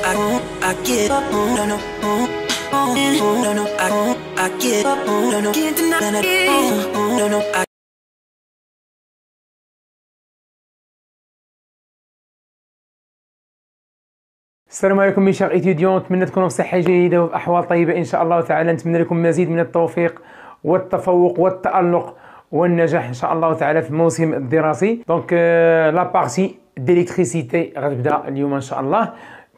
I give up, no, no, no, no, I give up, no, no, can't deny it, no, no, السلام عليكم مي شير إتيديون، نتمنى تكونوا بصحة جيدة وبأحوال طيبة إن شاء الله تعالى. نتمنى لكم مزيد من التوفيق والتفوق والتألق والنجاح إن شاء الله تعالى في الموسم الدراسي. دونك لا بارتي ديليكتريسيتي غتبدا اليوم إن شاء الله،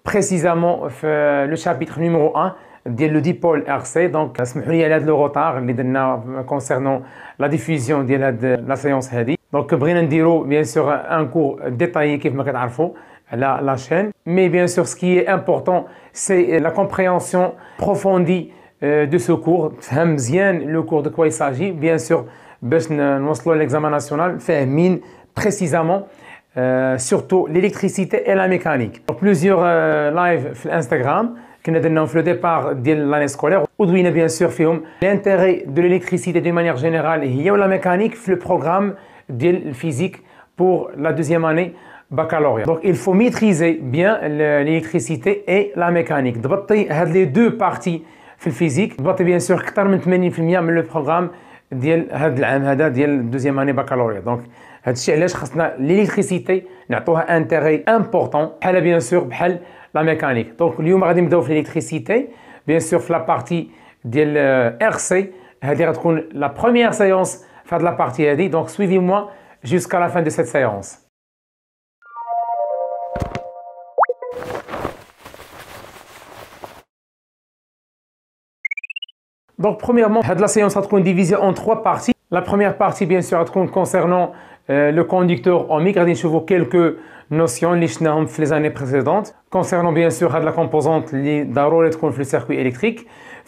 بريسيزامون في لو شابيتر نيميرو 1 ديال لو ديبول ار سي. دونك اسمحوا لي على هذا لو روتار اللي درنا كونسيرنون لا ديفوزيون ديال هاد لا سيونس هادي. دونك بغينا نديرو بيان سور ان كور ديتايي كيف ما كتعرفوا على لا chaîne. Mais bien sûr, ce qui est important, c'est la compréhension approfondie de ce cours. تفهم مزيان le cours de quoi il s'agit. Bien sûr, باش نوصلوا l'examen national, فاهمين précisément surtout l'électricité et la mécanique. Donc, plusieurs lives في الانستغرام كنا درناهم في le départ ديال l'année scolaire ودوينا bien sûr فيهم l'intérêt de l'électricité d'une manière générale هي ولا mécanique في le programme ديال الفيزيك pour la deuxième année baccalauréat. Donc il faut maîtriser bien l'électricité et la mécanique. ضبطي هاد les deux parties في الفيزيك، ضبطي bien sûr أكثر من 80% من le programme ديال هاد العام هذا ديال deuxième année baccalauréat. Donc هاد الشيء علاش خاصنا l'électricité نعطوها انتيغي امبورطون بحال bien sûr بحال la mécanique. Donc اليوم غادي نبداو في l'électricité bien sûr في la partie ديال RC. هذه غتكون la première séance في هاد la partie هذه. Donc suivez-moi jusqu'à la fin de cette séance. Donc premièrement, la séance va être divisée en trois parties. La première partie, bien sûr, concernant le conducteur ohmique. On va voir quelques notions les années précédentes. Concernant bien sûr la composante le circuit électrique.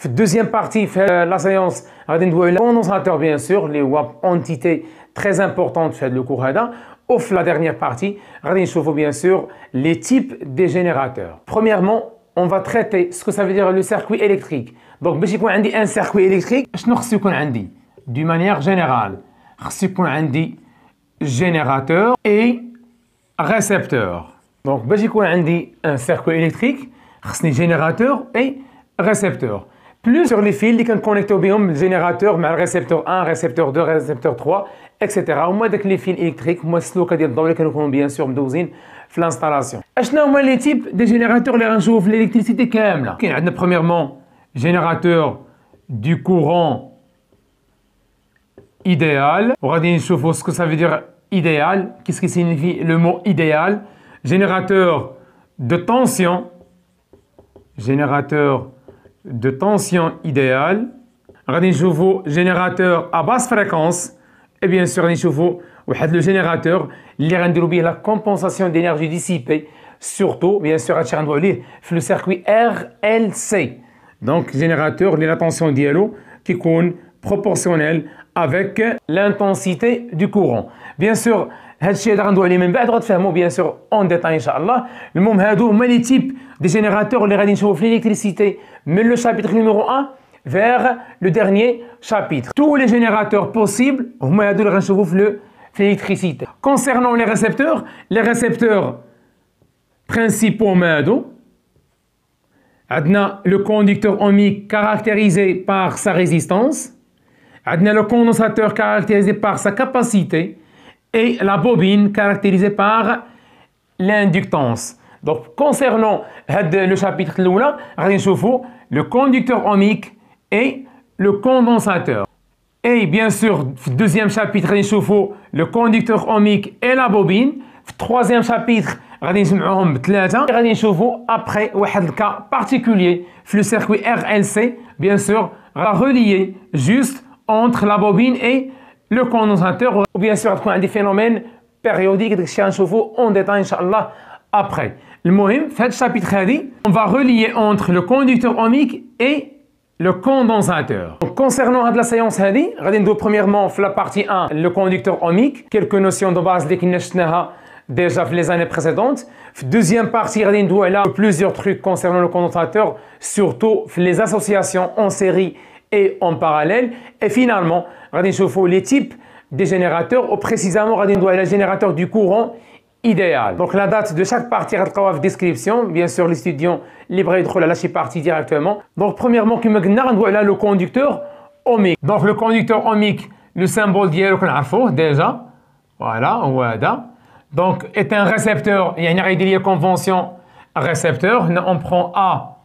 La deuxième partie, la séance, on va voir le condensateur, bien sûr, les entités très importantes de le cours. Ou la dernière partie, on va voir bien sûr les types de générateurs. Premièrement, on va traiter ce que ça veut dire le circuit électrique. Donc, باش يكون عندي un circuit électrique, شنو خصو يكون عندي؟ d'une manière générale, خصو يكون عندي générateur et récepteur. Donc, باش يكون عندي un circuit électrique, خصني générateur et récepteur. Plus sur les fils اللي كنكونيكتو بهم الجينيراتور مع الريسبتور 1, récepteur 2, récepteur 3, etc. هما داك لي فيل الكتريك هما السلوكه ديال الضوء اللي كنكونوا بيان سور مدوزين في لانستالاسيون. اشنا هما لي تيب دي جينيراتور اللي غنشوفوا في الالكتريسيتي كامله؟ كاين عندنا premièrement générateur du courant idéal. On va dire ce que ça veut dire idéal. Qu'est-ce qui signifie le mot idéal? Générateur de tension. Générateur de tension idéal. On va dire générateur à basse fréquence. Et bien sûr, on va le générateur qui la compensation d'énergie dissipée. Surtout, bien sûr, le circuit RLC. Donc, générateur, la tension dialo qui est proportionnelle avec l'intensité du courant. Bien sûr, هادشي هذا غندوي عليه من بعد غتفهموا bien sûr en détail ان شاء الله. المهم هادو هما لي تيب دي جينيراتور اللي غادي نشوفوا في l'électricité من le chapitre numéro 1 vers le dernier chapitre. Tous les générateurs possibles هما هادو اللي غنشوفوا في l'électricité. Concernant les récepteurs principaux هما هادو. عندنا le conducteur ohmique caractérisé par sa résistance. عندنا le condensateur caractérisé par sa capacité et la bobine caractérisée par l'inductance. Donc concernant le chapitre الاولى غادي نشوفوا le conducteur ohmique et le condensateur. Et bien sûr في deuxième chapitre غادي نشوفوا le conducteur ohmique et la bobine. في troisième chapitre غادي نجمعوهم بثلاثه. غادي نشوفوا après واحد الكا particulier في le circuit RLC bien sûr غا relier juste entre la bobine et le condensateur. Ou bien sûr غتكون عندي phénomène périodique داكشي غنشوفوا en détail ان شاء الله après. المهم في هذا الشابيتر هذه on va relier entre le conducteur ohmique et le condensateur. Donc, concernant la séance هذه غادي ندوي premièrement في la partie 1 le conducteur ohmique, quelques notions de base اللي كنا شفناها déjà في les années précédentes. في deuxième partie غادي ندوي على plusieurs trucs concernant le condensateur, surtout في les associations en série et en parallèle. Et finalement غادي نشوفوا les types des générateurs, ou précisément غادي ندوي على générateur du courant idéal. Donc la date de chaque partie غتلقاوها في description. Bien sûr l'étudiant libre يدخل على شي partie directement. Donc premièrement كما قلنا غندويو على le conducteur ohmique. Donc le conducteur ohmique, le symbole ديالو كنعرفوه déjà. Voilà هو هذا. Donc est un récepteur, يعني غيدير لي convention récepteur. Là on prend A,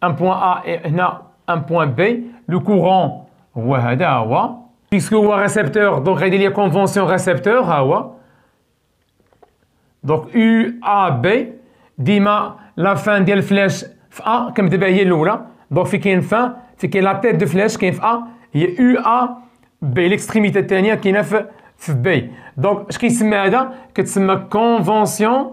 un point A et هنا un point B. Le courant هو هذا هو. Puisque هو récepteur, donc غيدير لي convention récepteur ها هو. Donc UAB ديما لا فان ديال الفلاش في A كما دابا هي الأولى. Donc في كاين فان في كاين لا تيت دو فلاش كاين في A هي UAB. l'extrémité الثانية كاينة في B. Donc اش كيسمى هذا؟ كتسمى convention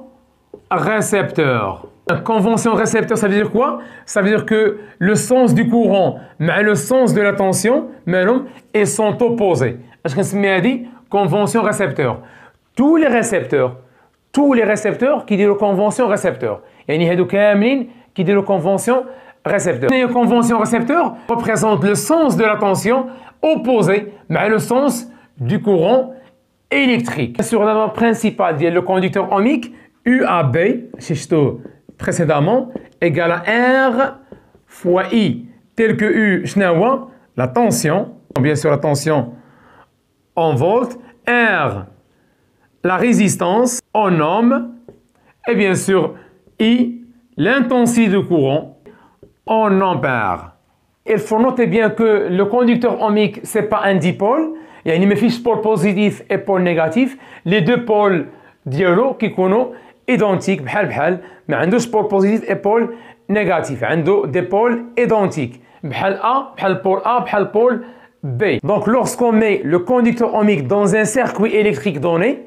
récepteur. Convention récepteur, ça veut dire quoi? Ça veut dire que le sens du courant مع le sens de la tension مالهم ils sont opposés. اش كنسمي هذه؟ convention récepteur. tous les récepteurs qui disent convention récepteur. يعني هادو كاملين كيديروا convention récepteur. Une convention récepteur représente le sens de la tension opposé مع le sens du courant électrique. Sur la norme principale ديال le conducteur ohmique UAB شفتو précédemment égale à R fois I, tel que U شنو هو؟ la tension, bien sûr la tension en volts, R la résistance en ohms et bien sûr I l'intensité de courant en ampères. Il faut noter bien que le conducteur ohmique c'est pas un dipôle, يعني ما فيش pôle positif et pôle négatif. Les deux pôles ديالو كيكونوا identiques بحال ما عندوش pôle positif et pôle négatif. عنده des pôles identiques بحال A بحال pôle A بحال pôle B. Donc lorsqu'on met le conducteur ohmique dans un circuit électrique donné,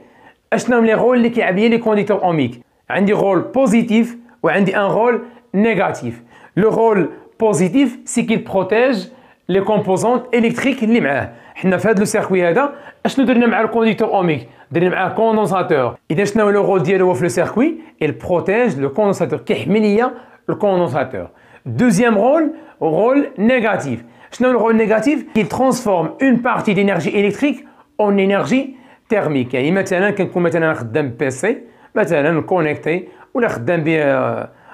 اشنو هما les rôles اللي كيلعب les conducteurs ohmiques؟ عندي rôle positif وعندي un rôle négatif. Le rôle positif c'est qu'il protège les composantes électriques اللي معاه. حنا في هذا السيركوي هذا اشنو درنا مع الكونديكتور اوميك؟ درنا معاه كوندونساتور. اذا شنو هو لو رول ديالو في السيركوي؟ il protège le condensateur كيحمي ليا الكوندونساتور. Deuxième rôle négatif. شنو le rôle négatif؟ il transforme une partie d'énergie électrique en énergie thermique. يعني مثلا كنكون مثلا خدام بيسي مثلا كونيكتي ولا خدام به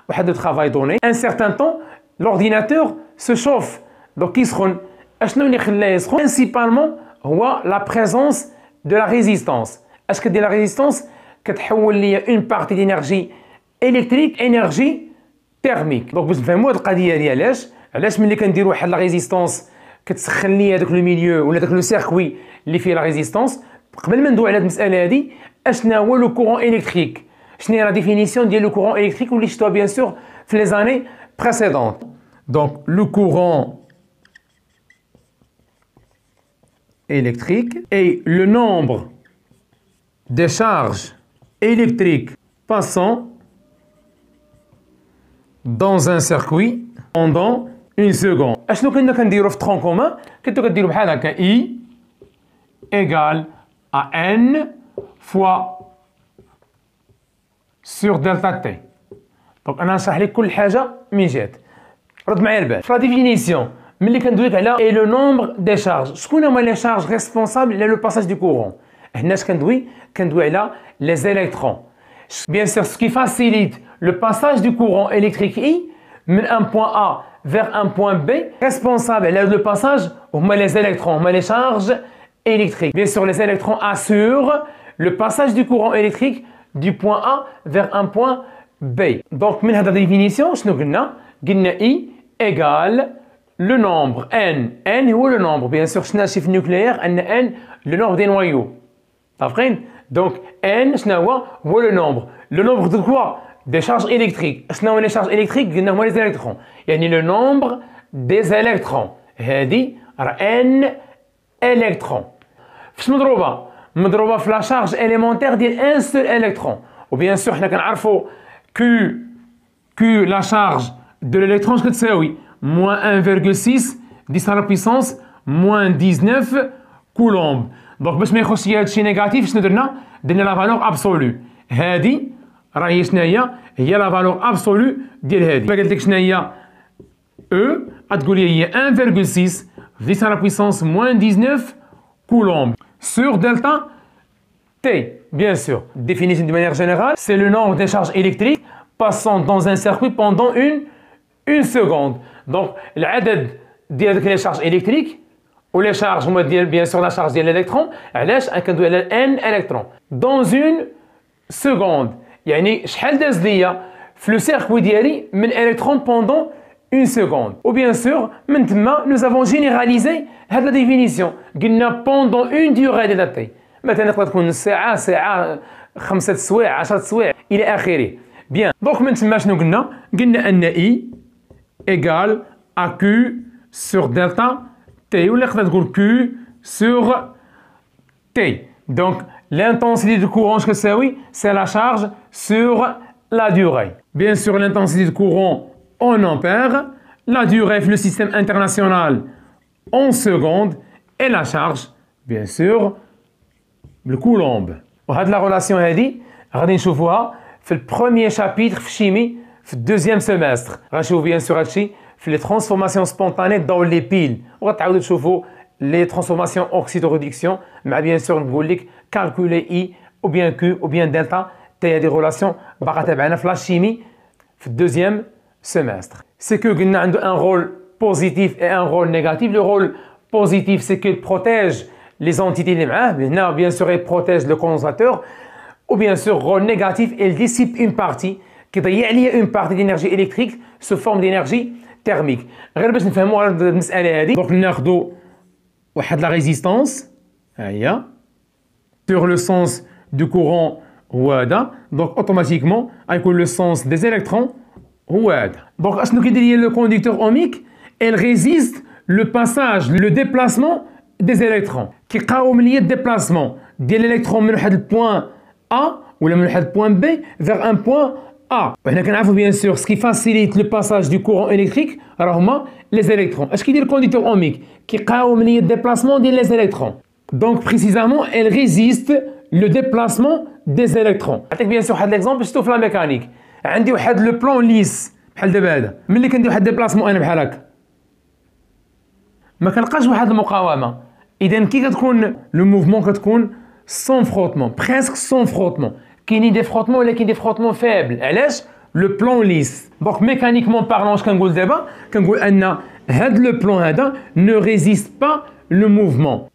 واحد لو طرافاي دوني. un certain temps l'ordinateur se chauffe. Donc يسخن. اشنو اللي خلاه يسخن؟ principalement هو la présence de la résistance. اش كدير la résistance؟ كتحول ليا une partie d'énergie électrique énergie thermique. دونك باش نفهموا هاد القضيه ديال علاش ملي كنديروا واحد لا ريزيستانس كتسخن ليا داك لو ميليو ولا داك لو سيركوي اللي فيه لا ريزيستانس. قبل ما ندوي على هاد المساله هادي اشنا هو لو كورون الكتريك؟ شنو هي لا ديفينيسيون ديال لو كورون الكتريك واللي شفتوها بيان سور في لي زاني بريسيدونت. دونك لو كورون électrique et le nombre de charges électriques passant dans un circuit pendant une seconde. اشنو كنا كنديرو في ترون كومان؟ كنتو كديرو بحال هكا I égale à N fois sur delta T. دونك انا نشرح لك كل حاجه من جات. رد معايا البال. في لا ديفينيسيون ملي كندويك على et le nombre des charges. شكون هما les charges responsables على le passage du courant؟ هنا اش كندوي على les électrons. Bien sûr, ce qui facilite le passage du courant électrique I من un point A vers un point B, responsable على le passage هما les électrons, هما les charges électriques. Bien sûr, les électrons assurent le passage du courant électrique du point A vers un point B. Donc من هذا définition شنو قلنا؟ قلنا I égale le nombre n هو le nombre bien sûr شنو شي في النوكليير ان n le nombre des noyaux. متفقين؟ donc n شنو هو le nombre de quoi؟ des charges électriques. شنو هما les charges électriques؟ قلنا هما les électrons. يعني le nombre des électrons. هذه راه n électrons. فاش مضروبه في لا charge élémentaire ديال un seul électron. وبيان سور حنا كنعرفوا q la charge de l'électron اش كتساوي؟ moins 1,6 10 à la puissance moins 19 coulomb. Donc باش ما يخش ليا هادشي نيجاتيف شنو درنا لا فالور ابسولو. هادي راه هي شنو هي لا فالور ابسولو ديال هادي. قالت لك شنو هي او غتقول لي هي 1,6 10 à la puissance moins 19 coulomb sur delta T. bien sûr. Définition de manière générale, c'est le nombre de charges électriques passant dans un circuit pendant une seconde. Donc, العدد ديال les charges électriques ou les charges, bien sûr, la charge de l'électron, علاش كندوي على n électrons dans une seconde. يعني شحال داز ليا في le circuit ديالي من électrons pendant une seconde. Ou bien sûr, maintenant, nous avons généralisé cette définition. قلنا pendant une durée de la temps. مثلا تقدر تكون ساعة 5 سوايع 10 سوايع إلى آخره. Bien. Donc من تما شنو قلنا؟ قلنا أن I égale à Q sur delta T. ولا تقدر تقول Q sur T. Donc l'intensité du courant ce que c'est la charge sur la durée. Bien sûr, l'intensité du courant en ampères, la durée في le système international en secondes et la charge bien sûr le coulomb. وهاد la relation هذه غادي نشوفوها في البروميير شابيتر في الشيمي في الدوزيام سيمستر. غنشوفوا bien sûr هادشي في les transformations spontanées dans les piles وغتعاودوا تشوفوا les transformations oxydoréduction مع bien sûr نقول لك calculer I ou bien Q ou bien delta T. هذه relation باقا تابعنا في لا شيمي في الدوزيام semestre. C'est que قلنا عنده un rôle positif et un rôle négatif. Le rôle positif, c'est qu'il protège les entités اللي معاه. هنا bien sûr il protège le condensateur. Ou bien sûr rôle négatif, il dissipe une partie كيضيع ليا une partie d'énergie électrique sous forme d'énergie thermique. غير باش نفهموا هاد المسألة هذه. Donc ناخذوا واحد la résistance. ها هي. Sur le sens du courant هو هذا. Donc automatiquement غيكون le sens des électrons. Donc, le conducteur ohmique, elle résiste le passage, le déplacement des électrons. Qui قاوم لي le déplacement de l'électron من واحد البوان A ou من واحد البوان B vers un point A. وحنا كنعرفوا bien sûr ce qui facilite le passage du courant électrique راه هما les électrons. اش كيدير le conducteur ohmique qui قاوم لي le déplacement ديال les électrons. Donc précisément elle résiste le déplacement des électrons. نعطيك bien sûr واحد l'exemple شفتو في la mécanique. عندي واحد لو بلون ليس بحال دابا هذا ملي كندير واحد ديبلاسمون انا بحال هكا ما كنلقاش واحد المقاومه. اذا كي كتكون لو موفمون كتكون سون فروتمون بريسك سون فروتمون. كاينين دي فروتمون ولكن دي فروتمون فابل. علاش؟ لو بلون ليس. دونك ميكانيكمون بارلون اش كنقول دابا؟ كنقول ان هاد لو بلون هذا نو ريزيست با لو موفمون.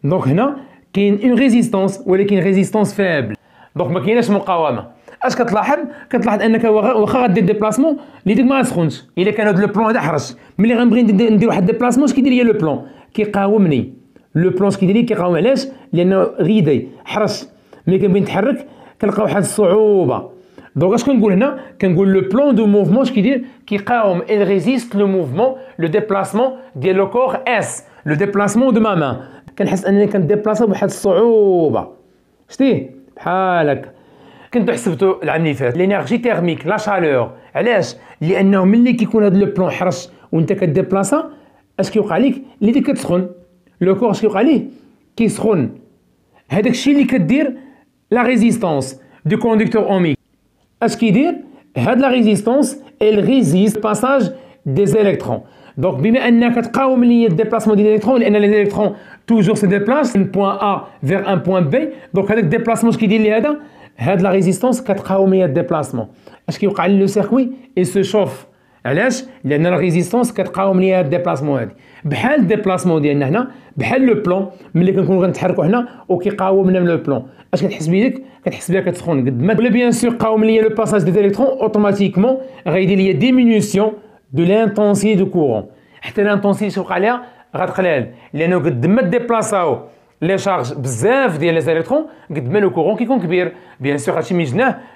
دونك هنا كاين اون ريزيستانس ولكن ريزيستانس فابل. دونك ما كايناش مقاومه. اش كتلاحظ؟ كتلاحظ انك واخا غدير ديبلاسمون اللي ديك ما غتسخنش. الا كان هذا لو بلون هذا حرش ملي غنبغي ندير واحد ديبلاسمون اش كيدير ليا لو بلون؟ كيقاومني. لو بلون اش كيدير لي؟ كيقاوم. علاش؟ لانه غيدي حرش ملي كنبغي نتحرك كنلقى واحد الصعوبه. دونك اش كنقول هنا؟ كنقول لو بلون دو موفمون اش كيدير؟ كيقاوم il ريزيست لو موفمون لو ديبلاسمون ديال لو كور اس لو ديبلاسمون دو ما مان. كنحس انني كنديبلاصا بواحد الصعوبه. شتيه بحال هكا. كنتو حسبتوا العام اللي فات لينيرجي تيرميك لا شالور. علاش؟ لانه ملي كيكون هذا لو بلون حرش وانت كديبلاصا اش كيوقع لك؟ اللي ديك كتسخن لو كور. اش كيوقع ليه؟ كيسخن. هذاك الشيء اللي كدير لا ريزيستانس دو كوندكتور اوميك. اش كيدير؟ هاد لا ريزيستانس ال ريزيست باساج دي زيليكترون. دونك بما انك تقاوم لي الديبلاسمون ديال الالكترون لان لي زيليكترون توجور سي ديبلاس من بوان ا فيغ ان بوان بي. دونك هذاك الديبلاسمون اش كيدير لي هذا؟ هاد لا ريزيستانس كتقاوم ليا الديبلاسمون. اش كيوقع لي لو سيركوي؟ اي سو شوف. علاش؟ لان لا ريزيستانس كتقاوم ليا الديبلاسمون هادي بحال الديبلاسمون ديالنا هنا بحال لو بلون ملي كنكونوا غنتحركوا هنا وكيقاومنا من لو بلون. اش كتحس بيدك؟ كتحس بها كتسخن قد ما. ولا بيان سور قاوم ليا لو باساج دي الكترون اوتوماتيكمون غيدير ليا ديمينيسيون دو لانتونسيتي دو كورون. حتى لانتونسيتي توقع ليها غتقلال لانه قد ما ديبلاصاو لي شارج بزاف ديال لي زيليكترون قد ما لو كورون كيكون كبير. بيان سور هادشي ملي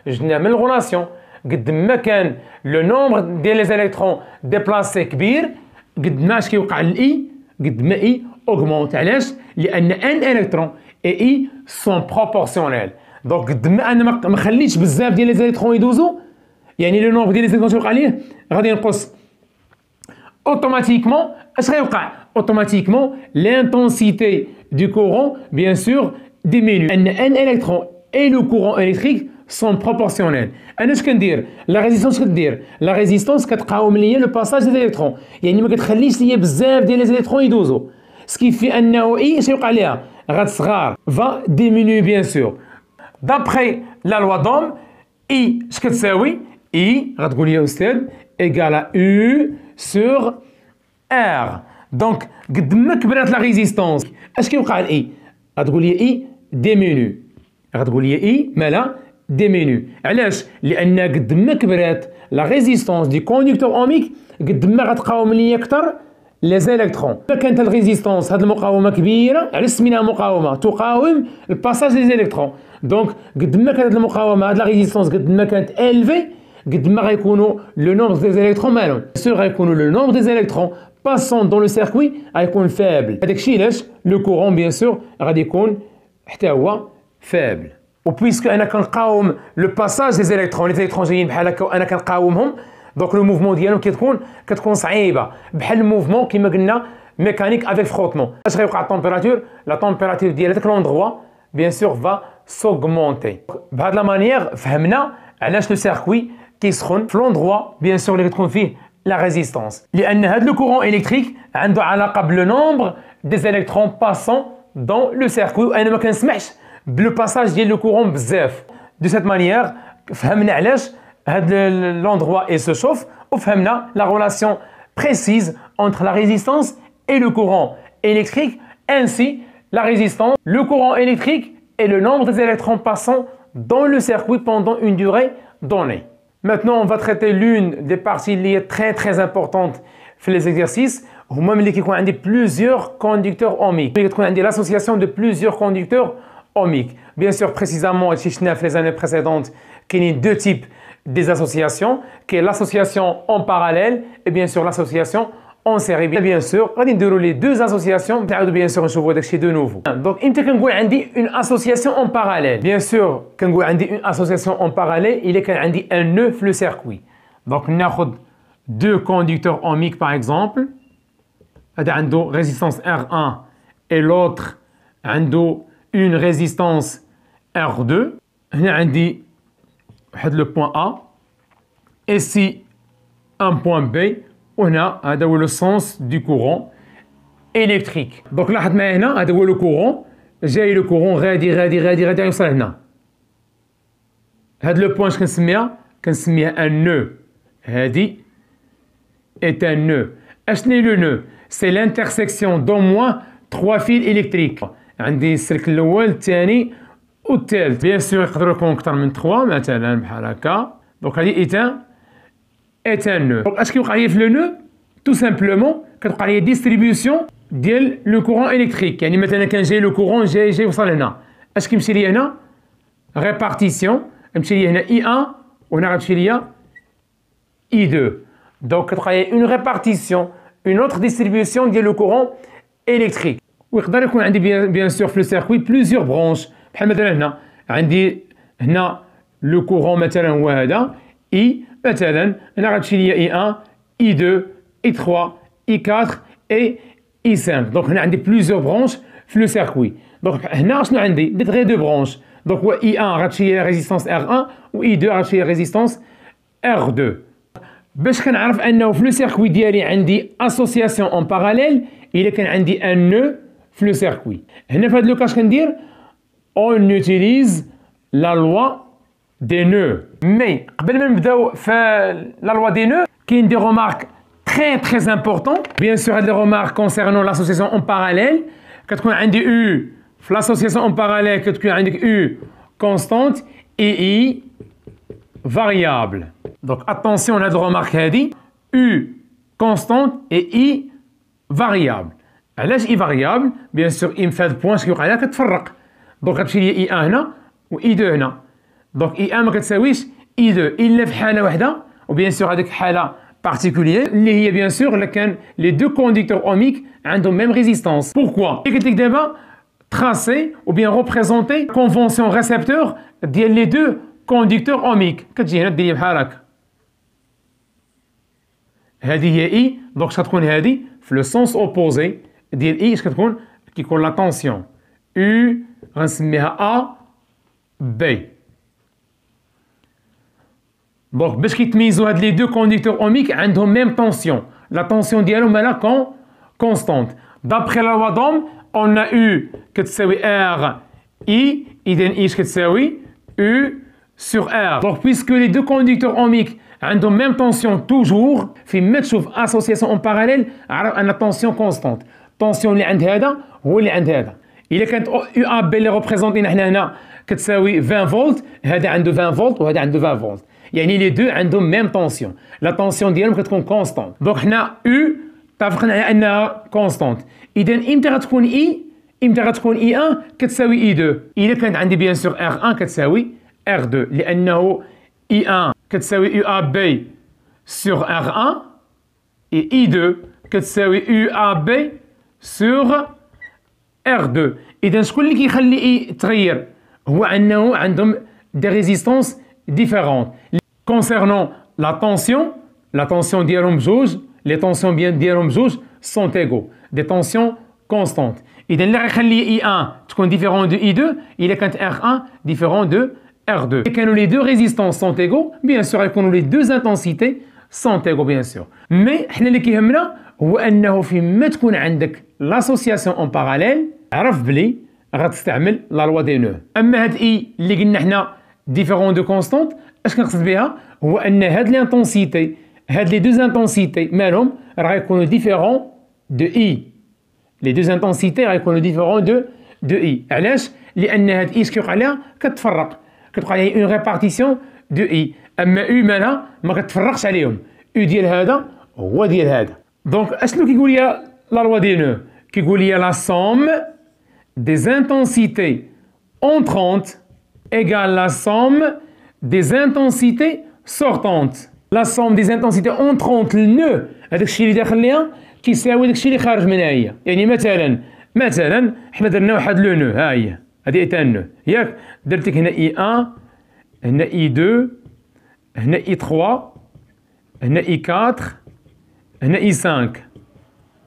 جناه من الغولاسيون. قد ما كان لو نومبر ديال لي زيليكترون ديبلاسي كبير قد ما اش كيوقع للاي قد ما اي اوغمونت. علاش؟ لان ان الكترون اي اي سون بروبورسيونيل. دونك قد ما انا ما خليتش بزاف ديال لي زيليكترون يدوزو يعني لو نومبر ديال لي زيليكترون يوقع ليه غادي ينقص. automatiquement اش غيوقع؟ automatiquement l'intensité du courant bien sûr diminue. un électron et le courant électrique sont proportionnels. انا اش كندير؟ لا ريزيستانس كدير؟ لا ريزيستانس كتقاوم ليا لو باساج ديال الالكترون يعني ما كتخليش ليا بزاف ديال لي زيليكترون يدوزو. سكيفي انه اي اش يوقع ليها؟ غتصغار va diminuer bien sûr. d'après la loi d'Ohm I اش كتساوي I غتقول لي يا استاذ égal à U sur R. دونك قد ما كبرات لا ريزيستونس اش كيوقع لاي غتقول لي اي ديمينو غتقول لي اي مالا ديمينو علاش لان قد ما كبرات لا ريزيستونس دي كوندكتور اوميك قد ما غتقاوم لي اكثر لي زيليكترون. كانت الريزيستونس هذه المقاومه كبيره علاش سميناها مقاومه تقاوم الباساج دي زيليكترون. دونك قد ما كانت المقاومه هذه لا ريزيستونس قد ما كانت الفي قد ما غيكونوا لو نومبر دي زيليكترون مالهم سور غيكونوا لو نومبر دي زيليكترون passant dans le circuit غيكون فابل. هذاك الشيء علاش لو كورون بيان سور غادي يكون حتى هو فابل. وبويسكو انا كنقاوم لو باساج دي زيليكترون، لي زيليكترون جايين بحال هكا وانا كنقاومهم، دونك لو موفمون ديالهم كتكون صعيبه بحال الموفمون كما قلنا ميكانيك افيك فروتمون. اش غيوقع التمبيراتور؟ لا تمبيراتور ديال هذاك لوندغوا بيان سور فا سوغمونتي. بهاد لا مانيير فهمنا علاش لو سيركوي كيسخن في لوندغوا بيان سور اللي كتكون فيه la résistance. لأن هذا le courant électrique عنده علاقة بلو نومبر des électrons passant dans le circuit وأنا ما كنسمحش بلو باساج ديال لو كورون بزاف. دو سيت مانيير فهمنا علاش هذا l'endroit il se chauffe وفهمنا la relation précise entre la résistance et le courant électrique. Ainsi la résistance, le courant électrique et le nombre des électrons passant dans le circuit pendant une durée donnée. Maintenant, on va traiter l'une des parties liées très importantes dans les exercices. Ou même les qui ont plusieurs conducteurs ohmiques. Il y a l'association de plusieurs conducteurs ohmiques. Bien sûr, précisément, les années précédentes, il y a deux types des associations, qui est l'association en parallèle et bien sûr l'association en série. Bien sûr, on va dérouler deux associations. Bien sûr, on va voir de nouveau. Donc, il y a une association en parallèle. Bien sûr, quand on a une association en parallèle, il y a un nœud dans le circuit. Donc, on a deux conducteurs ohmiques par exemple. Il y a une résistance R1 et l'autre a une résistance R2. On a le point A. Et ici, un point B. On a le sens du courant électrique. Donc là, on a le courant. J'ai le courant غادي يوصل هنا. هذا le point كنسميها un nœud. هذه est un nœud. اش ني le nœud? C'est l'intersection d'au moins 3 fils électriques. عندي السلك الاول الثاني والثالث. بيان سور يقدروا يكونوا اكثر من 3 مثلا بحال هكا. دونك هذه est un nœud. Donc, est-ce qu'il y a le nœud? Tout simplement, quand il y a distribution du courant électrique. يعني مثلا كان جاي le courant جاي وصل هنا. اش كيمشي لي هنا؟ répartition. يمشي لي هنا I1 وهنا غتمشي لي I2. Donc quand il y a une répartition, une autre distribution ديال le courant électrique. ويقدر يكون عندي bien sûr في le circuit plusieurs branches. بحال مثلا هنا عندي هنا le courant مثلا هو هذا I مثلا هنا غتمشي لي I1 I2 I3 I4 et I5. دونك هنا عندي plusieurs branches في لو سيركوي. دونك هنا شنو عندي؟ درت غير دو برونش. دونك هو I1 غتمشي لي ريزيستونس R1 و I2 غتمشي لي ريزيستونس R2. باش كنعرف انه في لو سيركوي ديالي عندي اسوسياسيون اون باراليل الا كان عندي ان نو في لو سيركوي. هنا في هذا لو كاش كندير اون يوتيليز لا لوا دي نو. مي قبل ما نبداو في لا لوا دي نو كاين دي رومارك très important. Bien sûr, les remarques concernant l'association en parallèle. Quand on a U, l'association en parallèle, quand on a U constante et I variable. Donc attention, on a des remarques U constante et I variable. علاش I variable? Bien sûr, il me fait le point كيوقع لها كتفرق. Donc غتمشي لي I1 هنا و I2 هنا. Donc I1 ما كتساويش I2 إلا في حالة واحدة وبيان سور هذيك الحالة particulier اللي هي bien sûr لكان les deux conducteurs ohmiques عندهم même résistance. Pourquoi? قلت لك دابا tracer ou bien représenter convention récepteur ديال les deux conducteurs ohmiques. كتجي هنا دير بحال هكا. هذه هي I دونك شكتكون هذه في لو سونس اوبوزي ديال I اش كتكون كيكون لا طونسيون U غنسميها A B. Donc, باش كيتميزوا هاد لي دو كونديكتور اوميك عندهم ميم طونسيون. لا طونسيون ديالهم مالها كونستانت. دابخي لا لوا دوم اون ا U كتساوي R I إذا I كتساوي U sur R. Donc puisque les deux conducteurs ohmiques ont même tension toujours, في ما تشوف association en parallèle عرف أن tension constante. tension اللي عند هذا هو اللي عند هذا. إذا كانت UAB اللي ريبريزونتينا حنا هنا كتساوي 20 فولت، هذا عنده 20 فولت وهذا عنده 20 فولت. يعني لي دو عندهم ميم طونسيون، لا طونسيون ديالهم كتكون كونستونت. دونك حنا او اتفقنا على انها كونستونت. اذا امتى غتكون اي؟ امتى غتكون اي 1 كتساوي اي 2؟ اذا كانت عندي بيان سور ار 1 كتساوي ار 2 لانه اي 1 كتساوي يو ا بي سور ار 1 اي اي 2 كتساوي يو ا بي سور ار 2. اذا شكون اللي كيخلي اي تغير؟ هو انه عندهم دي ريزيستونس différentes. Concernant la tension ديالهم بجوج، les tensions ديالهم بجوج sont égaux, des tensions constantes. إذا اللي غيخلي I1 تكون différent de I2 إلا كانت R1 différent de R2. إذا كانوا les deux résistances sont égaux, bien sûr يكونوا les deux intensités sont égaux bien sûr. Mais حنا اللي كيهمنا هو أنه فيما تكون عندك l'association en parallèle عرف بلي غتستعمل la loi des nœuds. أما هاد I اللي قلنا حنا différent de constante، اش كنقصد بها؟ هو ان هاد لانتونسيتي، هاد لي دوز انتونسيتي مالهم راه غيكونوا ديفيرون دو اي. لي دوز انتونسيتي غيكونوا ديفيرون دو اي. علاش؟ لان هاد اي اش كيوقع لها؟ كتفرق، كتوقع لها اون ريبارتيسيون دو اي. اما او مالها ما كتفرقش عليهم، او ديال هذا هو ديال هذا. دونك اشنو كيقول لي لا لوا دي نو؟ كيقول لي لا سوم دي انتونسيتي entrantes égale la somme des intensités sortantes. La somme des intensités entrantes للنو هذاك الشيء اللي داخل ليها كيساوي داك الشيء اللي خارج منها هي. يعني مثلا حنا درنا واحد لو نو، ها هي هذه ايتا نو ياك، درت لك هنا اي 1 هنا اي 2 هنا اي 3 هنا اي 4 هنا اي 5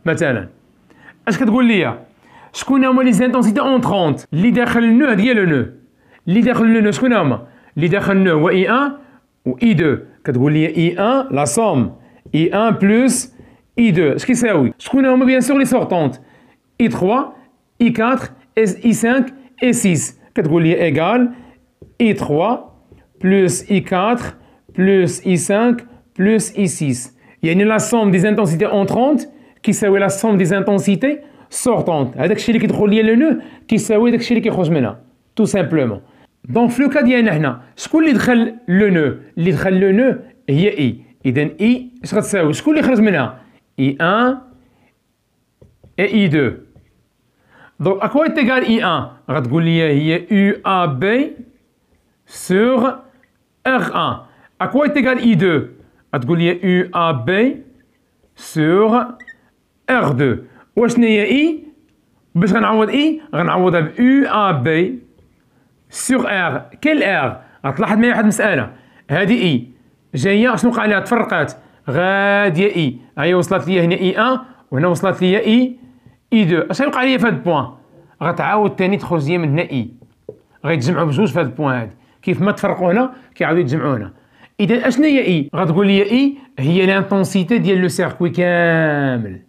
مثلا. اش كتقول لي؟ شكون هما لي زانتونسيتي اونترونت اللي داخل النو؟ هذه هي لو نو اللي داخل النو. شكون هما اللي داخل النو؟ هو اي 1 و اي 2. كتقول لي اي 1 لا سوم اي 1 بلس اي 2 اش كيساوي؟ شكون هما بيان سور لي سورتونت؟ اي 3 اي 4 اي 5 اي 6. كتقول لي ايغال اي 3 بلس اي 4 بلس اي 5 بلس اي 6. يعني لا سوم دي انتونسيتي اونترونت كيساوي لا سوم دي انتونسيتي سورتونت. هذاك الشيء اللي كيدخل ليا لو نو كيساوي داك الشيء اللي كيخرج منها tout simplement. دونك في لو كا ديالنا حنا شكون اللي دخل لو نو؟ اللي دخل لو نو هي اي. اذا اي اش غتساوي؟ شكون اللي خرج منها؟ اي 1 اي 2. دونك اكوا تيغال اي 1 غتقول لي هي يو ا بي سور ار 1. اكوا تيغال اي 2 غتقول لي يو ا بي سور ار 2. واشنو هي اي؟ باش غنعوض اي غنعوضها ب يو ا بي سور ار. كل ار؟ غتلاحظ معايا واحد المساله، هذه اي جايه شنو وقع لها؟ تفرقات غاديه اي، هي وصلت لي هنا اي 1 وهنا وصلت لي اي 2. اش غيوقع لي في هذا البوان؟ غتعاود ثاني تخرج لي من هنا اي، غيتجمعوا بجوج في هذا البوان هذه. كيف ما تفرقوا هنا كيعاودوا يتجمعوا هنا. اذا اشنو هي اي؟ غتقول لي اي هي لانتونسيتي ديال لو سيركوي كامل،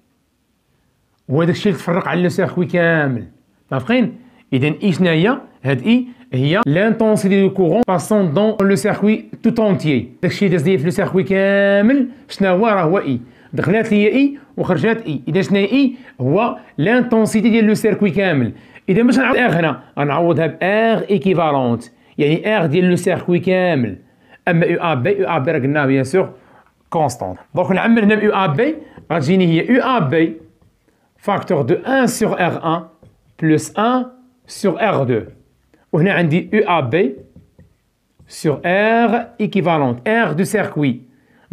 وهذاك الشيء اللي تفرق على لو سيركوي كامل. متفقين؟ اذا اي شنو هي؟ هاد اي هي l'intensité du courant passant dans le circuit tout entier. داك الشيء داز ليا في لو سيركوي كامل شنو هو؟ راه هو اي. دخلات ليا اي وخرجات اي. اذا شنو هي اي؟ هو لانتونسيتي ديال لو سيركوي كامل. اذا باش نعوض ار هنا غنعوضها ب ار ايكيفالونت، يعني ار ديال لو سيركوي كامل. اما يو ا بي راه قلنا بيان سور كونستانت. دونك نعمل هنا ب يو ا بي غتجيني هي يو ا بي فاكتور دو 1 sur R1 plus 1 sur R2. وهنا عندي UAB sur R équivalente R du circuit.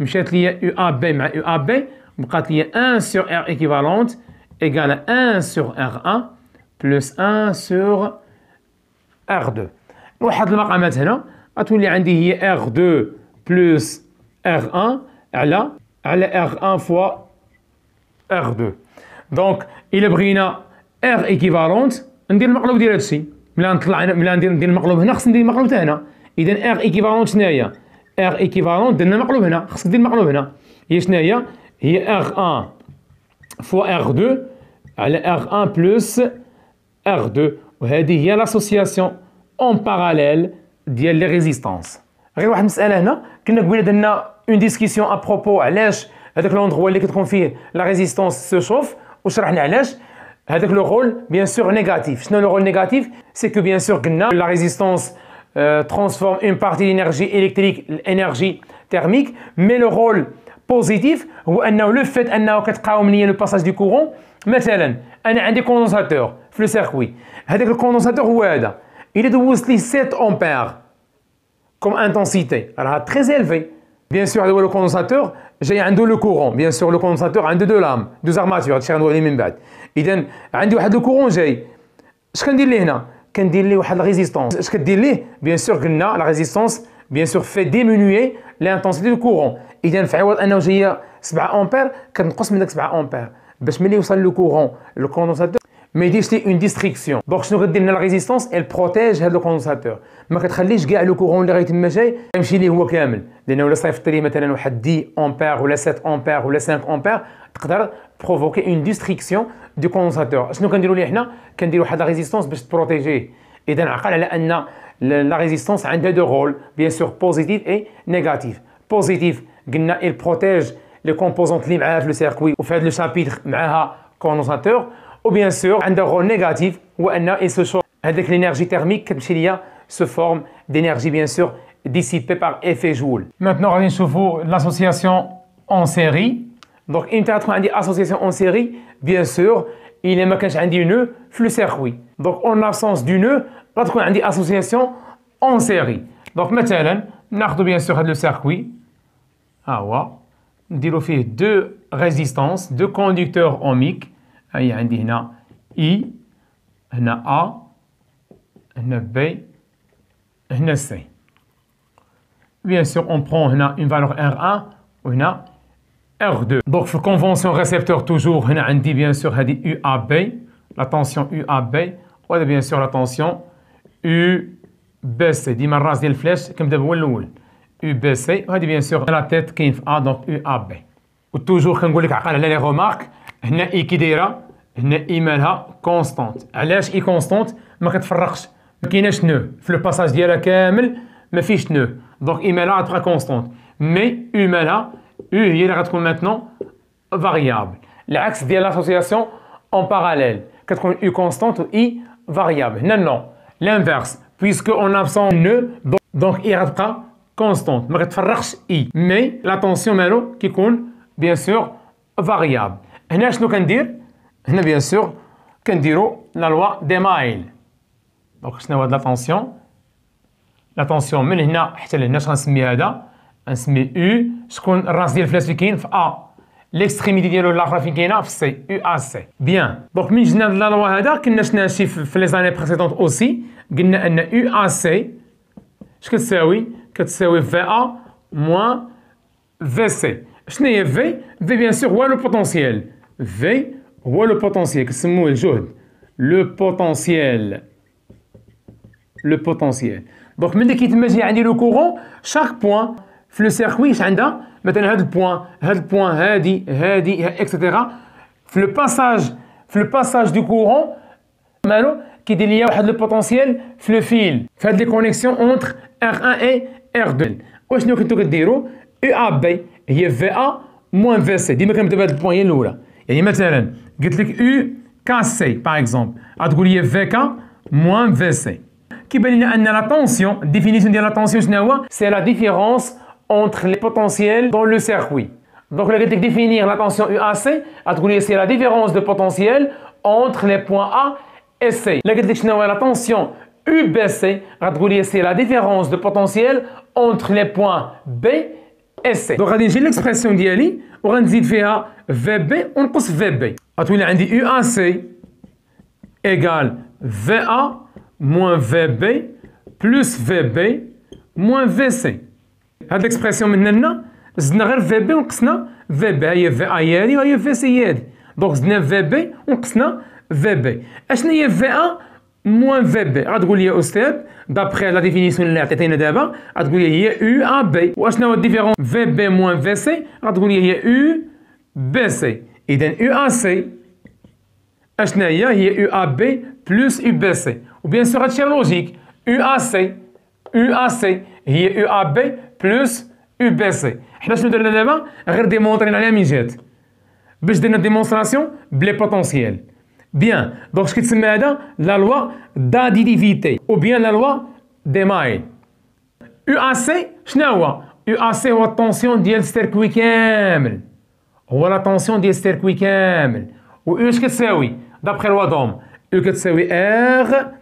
مشات لي UAB مع UAB بقات لي 1 sur R équivalente égale 1 sur R1 plus 1 sur R2. واحد المقامات هنا غتولي عندي هي R2 plus R1 على R1 fois R2. دونك الا بغينا ار ايكيفالونت ندير المقلوب ديال هادشي. ملي نطلع ملي ندير المقلوب هنا خصني ندير المقلوب حتى هنا. اذا ار ايكيفالونت شنو هي؟ ار ايكيفالونت درنا المقلوب هنا، خصك دير المقلوب هنا. هي شنو هي؟ هي ار 1 فوا ار 2 على ار 1 بلس ار 2. وهذه هي لاسوسياسيون اون باراليل ديال لي ريزيستانس. غير واحد المساله هنا، كنا قبيله درنا اون ديسكسيون ابروبو علاش هذاك لوندغوا اللي كتكون فيه لا ريزيستانس سو شوف، وشرحنا علاش هذاك لو رول بيان سور نيجاتيف. شنو لو رول نيجاتيف؟ سي كو بيان سور قلنا لا ريزيستانس transforme une partie de l'énergie électrique l'énergie thermique, mais le rôle positif هو انه لو فيت انه كتقاوم ليا لو باساج دو كورون. مثلا انا عندي كوندونساتور في لو سيركوي، هذاك الكوندونساتور هو هذا، الى دوزت لي 7 امبير كوم انتنسيتي راها تري الفي. بيان سور هذا هو لو كوندونساتور جاي عنده لو كورون، بيان سور لو كوندونساتور عنده دو لام دو زارماتور، هادشي غندوي عليه من بعد. اذا عندي واحد لو كورون جاي، اش كندير ليه هنا؟ كندير ليه واحد لا ريزيستونس. اش كدير ليه؟ بيان سور قلنا لا ريزيستونس بيان سور في ديمينوي لانتنسيتي دو كورون. اذا في عوض انه جايه 7 امبير كنقص من داك 7 امبير باش ملي يوصل لو كورون لو كوندونساتور ما يديرش ليه اون ديستريكسيون. دونك شنو غدير لنا لا ريزيستونس؟ ال بروتيج هذا لو كوندونساتور، ما كتخليش كاع لو كورون اللي غيتما جاي يمشي ليه هو كامل، لانه الا صيفط ليه مثلا واحد 10 امبير ولا 7 امبير ولا 5 امبير تقدر بروفوكي اون ديستريكسيون دو كوندونساتور. شنو كنديروا ليه حنا؟ كنديروا واحد لا ريزيستونس باش تبروتيجيه. اذا عقل على ان لا ريزيستونس عندها دو رول بيان سور بوزيتيف اي نيجاتيف. بوزيتيف قلنا il protège les composantes اللي معاها في لو سيركوي وفي هذا لو شابيتر معاها كوندونساتور، و بيان سور عندها رول نيجاتيف هو ان il se chauffe هذاك لينيرجي تيرميك كتمشي ليا سو فورم دينيرجي بيان سور dissipée par effet Joule. Maintenant غادي نشوفوا l'association en série. دونك امتى غتكون عندي association en série؟ بيان سور إلا ما كانش عندي نو في لو سيركوي. دونك اون ابسونس دو نو غتكون عندي association en série. دونك مثلا ناخذ بيان سور هذا لو سيركوي، ها هو نديرو فيه دو ريزيستانس دو كوندكتور اوميك. هيا عندي هنا اي، هنا ا، هنا بي، هنا سي. بيان سور اون برون هنا اون فالور R1 وهنا R2. دونك في الكونفونسيون ريسبتور توجور هنا عندي بيان سور هذه يو ا بي، لا تونسيون يو ا بي، وهذا بيان سور لا تونسيون يو بي سي. ديما الراس ديال الفلاش كنبدا هو الاول يو بي سي، وهذه بيان سور لا تيت كاين في ا دونك يو ا بي. وتوجور كنقول لك عقل على لي رومارك، هنا اي كي دايره، هنا اي مالها كونستونت. علاش اي كونستونت؟ ما كتفرقش، ما كايناش نو في لو باساج ديالها كامل ما فيش نو، دونك اي مالها غتبقى كونستونت. مي يو مالها يو هي اللي غتكون ماتنون فاريابل، العكس ديال لاسوسياسيون اون باراليل كتكون يو كونستونت و اي فاريابل. هنا نو لانفيرس بويسكو اون ابسون نو دونك اي غتبقى كونستونت ما كتفرقش اي، مي لا طونسيون مالو كيكون بيان سور فاريابل. هنا شنو كندير؟ هنا بيان سور كنديرو لا لوا دي مايل. دونك شنو هو هاد لا طونسيون؟ لا طونسيون من هنا حتى لهنا اش غنسمي هذا؟ غنسمي يو. شكون الراس ديال الفلاس فين كاين؟ في ا. ليكستريميتي ديالو الاخرى فين كاينه؟ في سي، يو ا سي. بيان دونك من جينا لا لوا هذا كنا شفنا شي في لي زاني بريسيدونت اوسي، قلنا ان يو ا سي اش كتساوي؟ كتساوي في ا موان في سي. شنو هي في؟ في بيان سور هو لو بوتونسييل، في هو لو بوتونسييل كنسموه الجهد، لو بوتونسييل، لو بوتونسييل. دونك ملي كيتماشي عندي لو كورون شاك بوين في لو سيركوي اش عندها؟ مثلا هاد البوين، هاد البوين، هادي اكسيتيرا. في لو باساج دو كورون مالو كيدير ليا واحد لو بوتونسييل في لو فيل، في هاد لي كونيكسيون اونتر R1 اي R2. وشنو كنتو كديروا؟ يو ا بي هي في ا موان في سي. ديما كنبدا بهاد البوين الاولى، يعني مثلا قلت لك يو كا سي باغ اكزومبل غتقول لي في كا موان في سي. كيبان لنا ان لا طونسيون، الديفينيسيون ديال لا طونسيون شنو هو؟ سي لا ديفيرونس اونتر لي بوتونسييل دون لو سيركوي. دونك الا قلت لك ديفينير لا طونسيون يو ا سي غتقول لي سي لا ديفيرونس دو بوتونسييل اونتر لي بوين ا et C. Là, قلت لك la tension UBC غتقول c'est la différence de potentiel entre les points B et C. Donc غادي نجي l'expression ديالي وغنزيد فيها VB ونقص VB. غتولي عندي UAC égale VA moins VB plus VB moins VC. هاد l'expression من هنا زدنا غير VB ونقصنا VB. هي VA هادي وهي VC هادي. دونك زدنا VB ونقصنا VB. اشنو هي VA moins VB؟ غتقول لي استاذ دابخي لا ديفينيسيون اللي عطيتينا دابا غتقول لي هي UAB. واشنو هو الديفيرونس VB moins VC؟ غتقول لي هي UBC. اذا UAC اشنو هي؟ هي UAB plus UBC. وبيان سور هادشي لوجيك، UAC UAC هي UAB بلس UBC. حنا شنو درنا دابا؟ غير ديمونطرينا عليها من جهات باش درنا ديمونستراسيون بلي بوتونسييل. بيان دونك اش كيتسمى هذا؟ لا لوا داديتيفيتي او بيان لا لوا دي مايل. UAC شنو هو؟ UAC هو الطونسيون ديال السيركوي كامل، هو لا طونسيون ديال السيركوي كامل. و اش كتساوي دابخي لوا دوم؟ كتساوي ار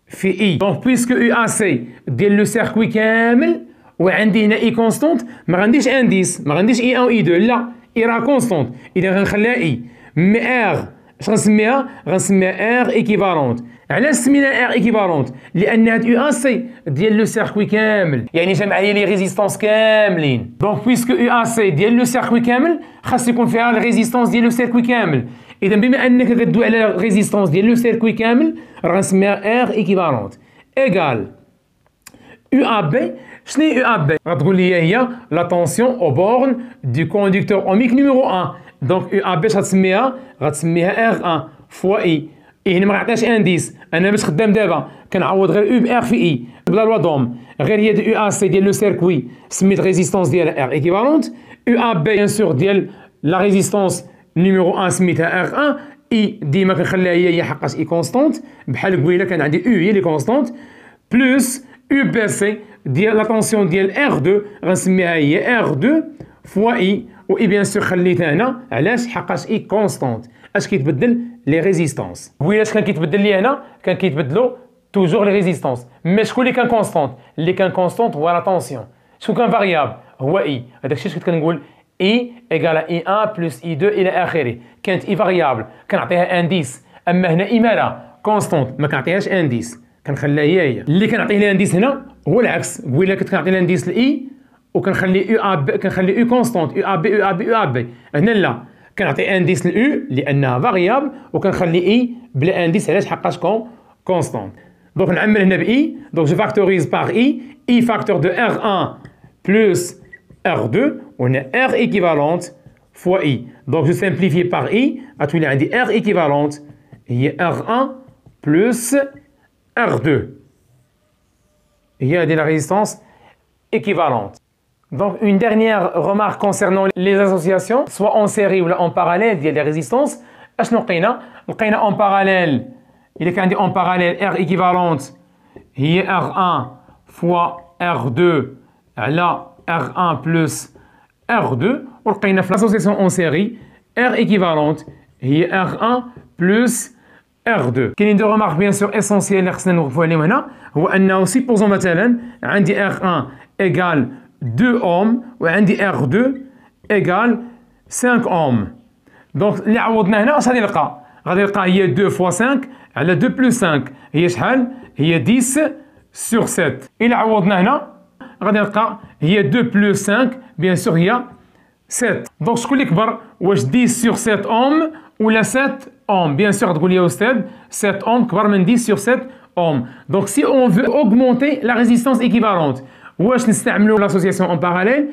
في اي. دونك بويسكو UAC ديال لو سيركوي كامل وعندي هنا اي كونستونت، ما غنديش انديس، ما غنديش اي 1 و اي 2، لا اي راه كونستونت، اذا غنخليها اي. مي ار اش غنسميها؟ غنسميها ار ايكيفالونت. علاش سمينا ار ايكيفالونت؟ لان هاد UAC ديال لو سيركوي كامل يعني جمع لي لي ريزيستونس كاملين. دونك بويسكو UAC ديال لو سيركوي كامل خاص يكون فيها الريزيستونس ديال لو سيركوي كامل، اذا بما انك كدوي على الريزيستونس ديال لو سيركوي كامل راه غنسميها ار ايكيفالونت ايغال UAB. شنو هي UAB؟ غتقول لي هي لا طونسيون او بورن دو كوندكتور اوميك نيميرو 1. دونك UAB اش غتسميها؟ غتسميها R1 فوا اي. هنا ما عطيناش انديس، انا باش خدام دابا كنعوض غير U بR في اي بلا لوا دوم. غير هي دو UAC ديال لو سيركوي سميت ريزيستونس ديالها R ايكيفالونت. UAB بيان سور ديال لا ريزيستونس نيميرو 1 سميتها R1. اي ديما كنخليها هي حقاش اي كونستونت، بحال قبيله كان عندي U هي لي كونستونت بلس UBC ديال لا طونسيون ديال R2 غنسميها هي R2 فوا اي. و اي بيان سور خليتها هنا علاش؟ حقاش اي كونستونت. اش كيتبدل؟ لي ريزيستونس. ويلا اش كان كيتبدل لي هنا؟ كان كيتبدلوا توجور لي ريزيستونس. مي شكون اللي كان كونستونت؟ اللي كان كونستونت هو لا طونسيون. شكون كان فاريابل؟ هو اي. هذاك الشيء كنت كنقول اي ايكال اي 1 بلس اي 2 الى اخره. كانت اي فاريابل كنعطيها انديس، اما هنا اي مالا كونستونت ما كنعطيهاش انديس، كنخليها هي اللي كنعطيه الانديس. هنا هو العكس، قبيله كنت كنعطي الانديس لاي وكنخلي UAB كنخلي U كونستونت UAB. هنا لا، كنعطي انديس للU لانها فاريابل وكنخلي اي بلا انديس علاش؟ حقاش كونستونت. دونك نعمل هنا باي، دونك جو فاكتوريز باغ اي فاكتور دو R1 بلس R2 وهنا R ايكيفالونت فوا اي. دونك جو سامبليفي باغ اي غتولي عندي R ايكيفالونت هي R1 بلس R2 هي هذه لا ريزيستونس équivalente. Donc une dernière remarque concernant les associations, soit en série ou en parallèle ديال les résistances. اشنو لقينا؟ لقينا en parallèle، إلا كان عندي en parallèle R équivalente هي R1 fois R2 على R1 plus R2، ولقينا في l'association en série R équivalente هي R1 plus R2. كاينين دو remarques bien sûr essentielles اللي خصنا نوقفوا عليهم هنا، هو أنه supposons مثلا عندي R1 égale 2 اوم وعندي R2 égale 5 اوم. دونك اللي عوضنا هنا اش غادي نلقى؟ غادي نلقى هي 2 فوا 5 على 2 بلس 5 هي شحال؟ هي 10 sur 7. إلا عوضنا هنا غادي نلقى هي 2 بلس 5 بيان سور هي 7. دونك شكون اللي كبر؟ واش 10 sur 7 اوم ولا 7 اوم؟ بيان سور تقول لي يا استاذ 7 اوم كبر من 10 sur 7 اوم. دونك سي اون فو اوغمونتي لا ريزيستونس ايكيفالونت، واش نستعملوا l'association en parallèle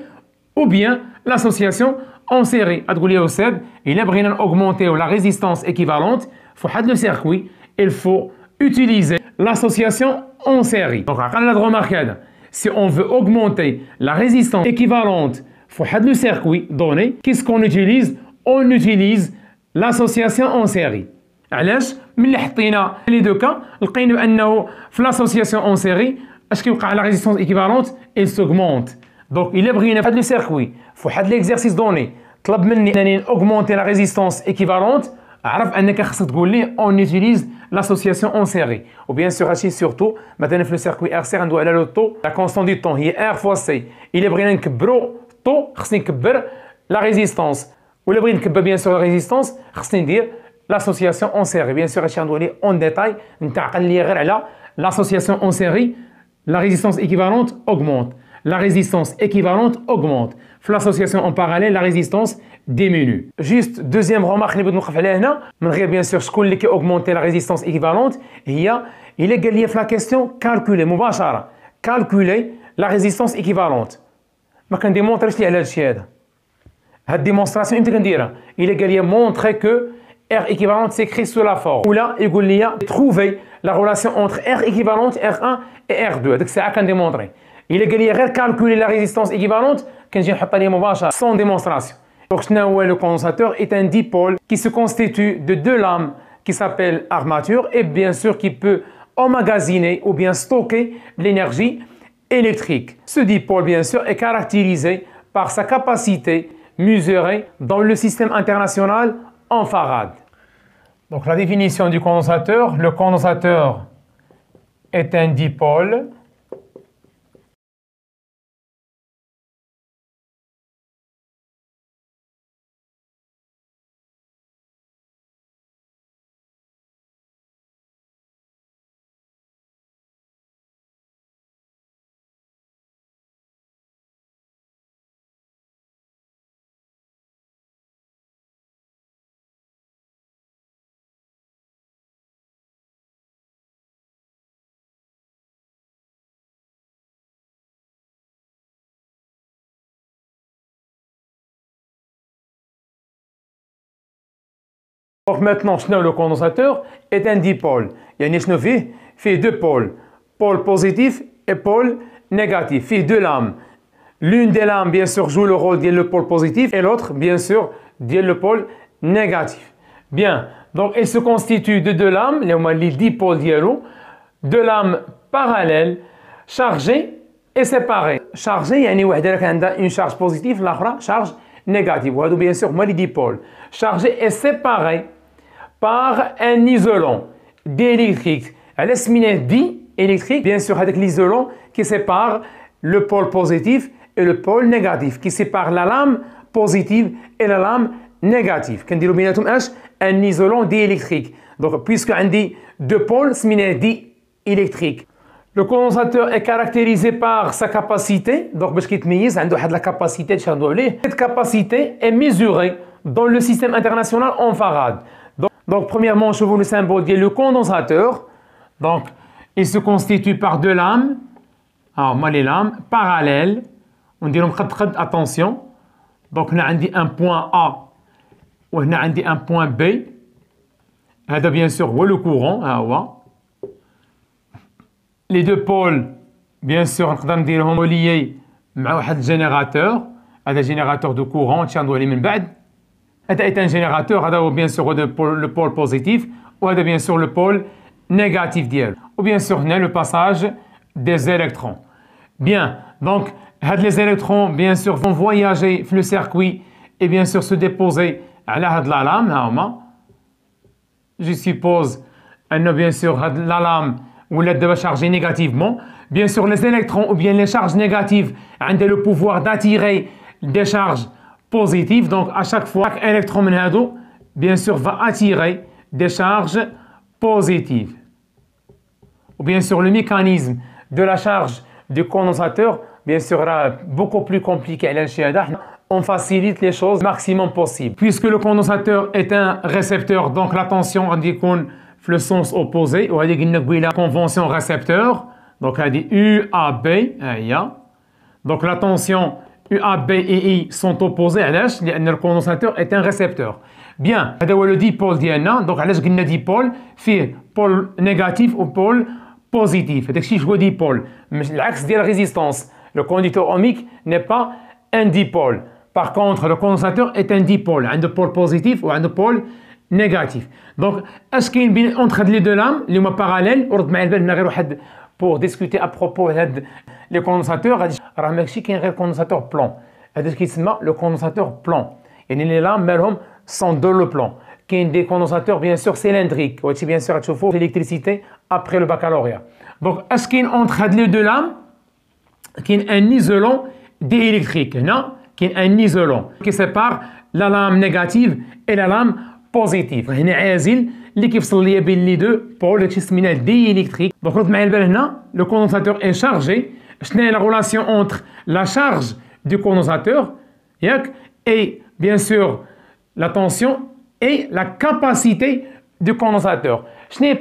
ou bien l'association en série؟ غتقول لي يا استاذ الا بغينا ناوغمونتيو لا ريزيستونس ايكيفالونت في واحد لو سيركوي il faut utiliser l'association en série. دونك عقلنا هاد الغومارك هذا، si on veut augmenter la résistance équivalente في واحد لو سيركوي دوني qu'est-ce qu'on utilise؟ on utilise l'association en série. علاش؟ ملي حطينا لي دو كا لقينا بانه في l'association en série اش كيوقع لا ريزيستونس ايكيفالونت؟ il s'augmente. دونك الا بغينا في هاد لو سيركوي في واحد ليكزارسيس دوني طلب مني انني اوغمونتي لا ريزيستونس ايكيفالونت، عرف انك خصك تقول لي اون يوتيليز لاسوسياسيون اون سيري. وبيان سور هادشي سورتو مثلا في لو سيركوي ار سي غندوي على لو طو، لا كونستون دو طون هي ار فوا سي. الا بغينا نكبرو طو خصني نكبر لا ريزيستونس، ولا بغيت نكبر بيان سور لا ريزيستونس خصني ندير لاسوسياسيون اون سيري. بيان سور هادشي غندوي عليه اون ديتاي، نتعقل ليا غير على لاسوسياسيون اون سيري. La résistance équivalente augmente. La résistance équivalente augmente. في l'association en parallèle, la résistance diminue. Juste deuxième remarque اللي بغيت نوقف عليها هنا من غير بيان سور شكون اللي كي augmenter la résistance équivalente هي إلا قال لي في la question calculer مباشرة calculer la résistance équivalente. ما كنديمونطريش ليه على هادشي هذا. هاد ديمونستراسيون امتى كنديرها؟ إلا قال لي montrer que R équivalente s'écrit sous la forme. Ou là, il y a trouver la relation entre R équivalente, R1 et R2. Donc c'est à démontrer. Il est غير calculer la résistance équivalente كنجي نحطها ليه مباشرة sans démonstration. Donc le condensateur est un dipôle qui se constitue de deux lames qui s'appellent armature et bien sûr qui peut emmagasiner ou bien stocker l'énergie électrique. Ce dipôle bien sûr est caractérisé par sa capacité mesurée dans le système international en farad. Donc la définition du condensateur, le condensateur est un dipôle Donc maintenant, le condensateur est un dipôle. Il y a deux pôles, pôle positif et pôle négatif. Il y a deux lames. L'une des lames, bien sûr, joue le rôle de le pôle positif et l'autre, bien sûr, de le pôle négatif. Bien, donc il se constitue de deux lames, les dipôles deux lames parallèles, chargées et séparées. Chargées, il y a une charge positive, l'autre charge négative. Bien sûr, les dipôles. Chargées et séparées par un isolant diélectrique. Elle est diélectrique, bien sûr, avec l'isolant qui sépare le pôle positif et le pôle négatif, qui sépare la lame positive et la lame négative. Un isolant diélectrique. Donc, puisque on dit deux pôles, c'est diélectrique. Le condensateur est caractérisé par sa capacité. Donc, la capacité, cette capacité est mesurée dans le système international en farad. Donc, premièrement, je vous le symbole de le condensateur. Donc, il se constitue par deux lames. Alors, moi, les lames parallèles. On dit attention. Donc, on a un point A ou on a un point B. هذا bien sûr le courant. Les deux pôles, bien sûr, نقدر نديرهم reliés مع واحد générateur. هذا générateur de courant. تشاندو عليه من بعد. هذا est un générateur, هذا bien sûr le pôle positif ou هذا bien sûr le pôle négatif ديالو. Ou bien sûr هنا le passage des électrons. Bien, donc les électrons bien sûr vont voyager dans le circuit et bien sûr se déposer على هاد la lame هاهما. Je suppose أنه bien sûr هاد la lame ولات دابا chargée négativement. Bien sûr les électrons ou bien les charges négatives ont le pouvoir d'attirer des charges positif. Donc, à chaque fois, chaque électron, bien sûr, va attirer des charges positives. Ou bien sûr, le mécanisme de la charge du condensateur, bien sûr, sera beaucoup plus compliqué. On facilite les choses le maximum possible. Puisque le condensateur est un récepteur, donc la tension, on dit qu'on fait le sens opposé. On dit qu'il la convention récepteur. Donc, on dit UAB. Donc, la tension UAB et I sont opposés. Le condensateur est un récepteur. Bien, c'est le dipôle ديالنا. Donc, علاش قلنا dipôle فيه pôle négatif ou pôle positif. هذاك الشيء هو dipôle. مش العكس ديال résistance. Le conducteur ohmique n'est pas un dipôle. Par contre, le condensateur est un dipôle. Un pôle positif ou un pôle négatif. Donc, est-ce qu'il y a entre les deux lames, les parallèles, pour discuter à propos des condensateurs, il y a un condensateur plan. Le condensateur plan. Et les lames sont dans le plan. Il y a des condensateurs bien sûr cylindriques. Bien sûr, il faut l'électricité après le baccalauréat. Donc, est-ce qu'il y a entre les deux lames un isolant diélectrique? Non, il y a un isolant qui sépare la lame négative et la lame positive. هنا عازل اللي كيفصل ليا بين les deux pôles اللي سميناه diélectrique. Donc رد معايا البال هنا le condensateur est chargé. شنو هي la relation entre la charge du condensateur et bien sûr la tension et la capacité du condensateur.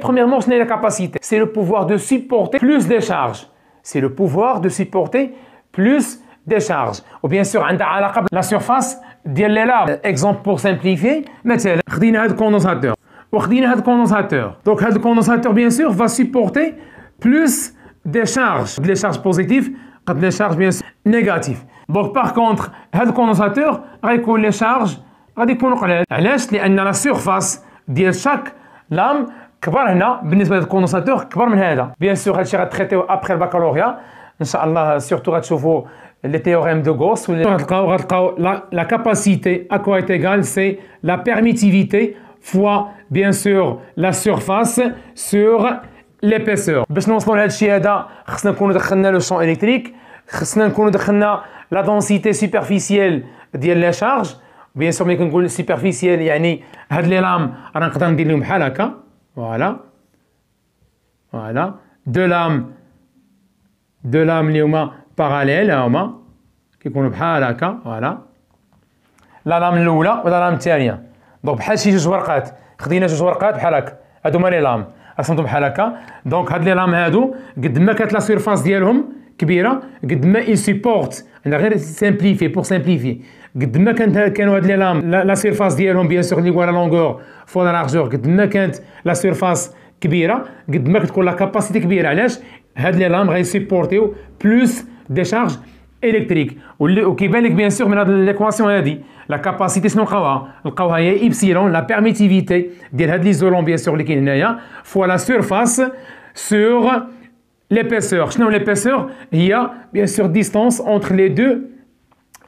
Premièrement, la capacité. C'est le pouvoir de supporter plus de charges. C'est le pouvoir de supporter plus des charges. Ou bien sûr, عندها علاقة la surface ديال les lames. Exemple pour simplifier, مثلا خدينا هذا الكوندنساتور وخدينا هذا الكوندنساتور. Donc هذا الكوندنساتور bien sûr va supporter plus des charges. Les charges positives قد les charges bien sûr négatives. Donc par contre هذا الكوندنساتور غيكون les charges غادي يكونوا قلال. علاش؟ لأن la surface ديال chaque lame كبر هنا بالنسبة للكوندنساتور كبر من هذا. Bien sûr هادشي غتريتيو après البكالوريا. إن شاء الله surtout غتشوفوا les théorèmes de Gauss. La capacité à quoi est égale, c'est la permittivité fois bien sûr la surface sur l'épaisseur. باش نوصلوا لهذا الشيء هذا خصنا نكونوا دخلنا لو شون الكتريك، خصنا نكونوا دخلنا لا densité superficielle ديال لي شارج. بيان سور ملي كنقول سوبرفيسيال يعني هاد لي لام راه نقدر ندير لهم بحال هكا. فوالا دو لام اللي هما باراليل هما كيكونوا بحال هكا. فوالا لا لام الاولى ولا لام الثانيه. دونك بحال شي جوج ورقات، خدينا جوج ورقات بحال هكا، هادو هما لي لام رسمتهم بحال هكا. دونك هاد لي لام هادو قد ما كانت لا سيرفاس ديالهم كبيره قد ما اي سيبورت. انا غير سامبليفي بور سامبليفي. قد ما كانوا هاد لي لام لا سيرفاس ديالهم بيان سور اللي هو لا لونغور فوا لا لارجور قد ما كانت لا سيرفاس كبيره قد ما كتكون لا كاباسيتي كبيره. علاش؟ هاد لي لام غيسيبورتيو بلوس دي شارج الكتريك. وكيبان لك بيان سور من هاد ليكواسيون هادي لا كاباسيتي شنو لقاوها هي ايبسيلون لا بيرميتيفيتي ديال هاد ليزولون بيان سور اللي كاين هنايا فوا لا سيرفاس سور l'épaisseur. شنو l'épaisseur؟ هي بيان سور ديستانس entre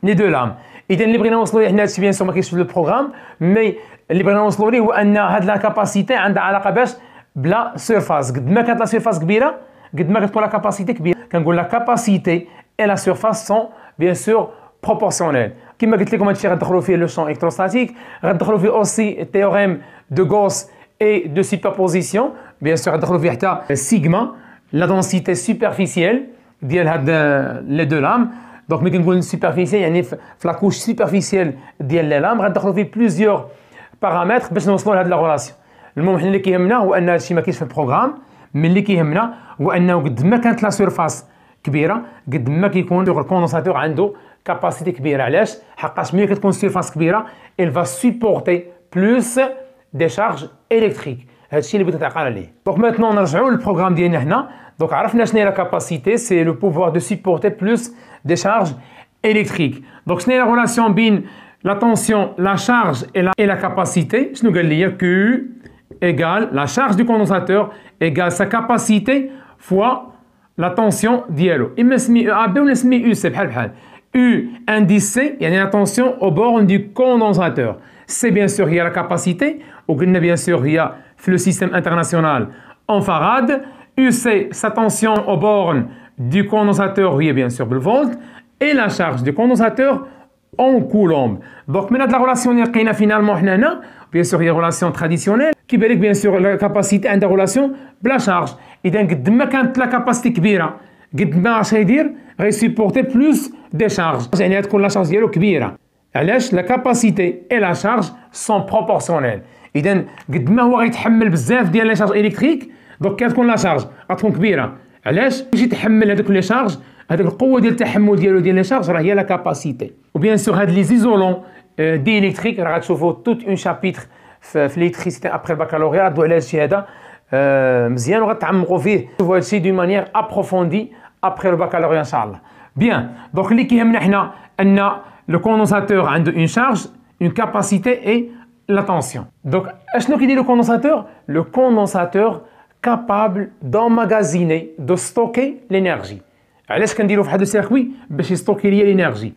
les deux lames. اذا اللي بغينا نوصلوا ليه حنا هادشي بيان سور ما كاينش في البروغرام، مي اللي بغينا نوصلوا ليه هو ان هاد لا كاباسيتي عندها علاقه باش بلا سيرفاس. قد ما كانت لا سيرفاس كبيره قد ما كتكون لا كاباسيتي كبيره. كنقول لا كاباسيتي اي لا سيرفاس سون بيان سور بروبورسيونيل. كما قلت لكم هادشي غندخلوا فيه لو شون الكتروستاتيك، غندخلوا فيه اوسي التيوريم دو غوس اي دو سوبربوزيسيون. بيان سور غندخلوا فيه حتى سيغما la densité superficielle ديال هاد لي دو لام. دونك ملي كنقول سوبرفيسيال يعني في لا كوش سوبرفيسيال ديال لي لام غندخلوا فيه بليزيور بارامتر باش نوصلوا لهاد لا غولاسيون. المهم حنا اللي كيهمنا هو ان هادشي ما كاينش في البروغرام، مي اللي كيهمنا هو انه قد ما كانت لا سيرفاس كبيره قد ما كيكون الكوندنساتور عنده كاباسيتي كبيره. علاش؟ حقاش ملي كتكون سيرفاس كبيره il va supporter plus des charges électriques. هادشي اللي بغيت نعقل عليه. دونك ماتنون نرجعوا للبروغرام ديالنا هنا. دونك عرفنا شنو هي لا كاباسيتي، سي لو بوفوار دو سيبورتي بلوس دي شارج الكتريك. دونك شنو هي لا ريلاسيون بين لا تونسيون لا شارج et la capacité؟ شنو قال لي؟ Q égale la charge du condensateur égale sa capacité fois la tension ديالو. اما نسمي A B ولا نسمي U C بحال U indice C يعني la tension au borne du condensateur. C bien sûr هي la capacité وقلنا bien sûr هي في le système international en farad. UC sa tension aux bornes du condensateur هي bien sûr بالفولت et la charge du condensateur en coulomb. Donc من هاد لا ريلاسيون اللي لقينا فينالمون حنا هنا bien sûr هي ريلاسيون تراديسيونيل كيبان لك bien sûr لا كاباسيتي عندها ريلاسيون بلا شارج. اذا قد ما كانت لا كاباسيتي كبيره قد ما اش غيدير غيسيبورتي بلوس دي شارج يعني غتكون لا شارج ديالو كبيره. علاش؟ لا كاباسيتي اي لا شارج سون بروبورسيونيل. اذا قد ما هو غيتحمل بزاف ديال لي شارج الكتريك دونك كتكون لا شارج غتكون كبيره. علاش؟ باش يتحمل هذوك لي شارج هذيك القوه ديال التحمل ديالو ديال لي شارج راه هي لا كاباسيتي. وبيان سور هاد لي زيزولون دي الكتريك راه غتشوفوا توت اون شابيتر في الالكتريسيتي ابري البكالوريا غدوي على هادشي هذا مزيان وغتعمقوا فيه تشوفوا هادشي دون مانيير ابروفوندي ابري البكالوريا ان شاء الله. بيان دونك اللي كيهمنا حنا ان لو كوندنساتور عنده اون شارج اون كاباسيتي اي la tension. Donc, qu'est-ce que dit le condensateur? Le condensateur capable d'emmagasiner, de stocker l'énergie. علاش كنديرو في هذا السيركوي باش يستوكي ليا الانرجي،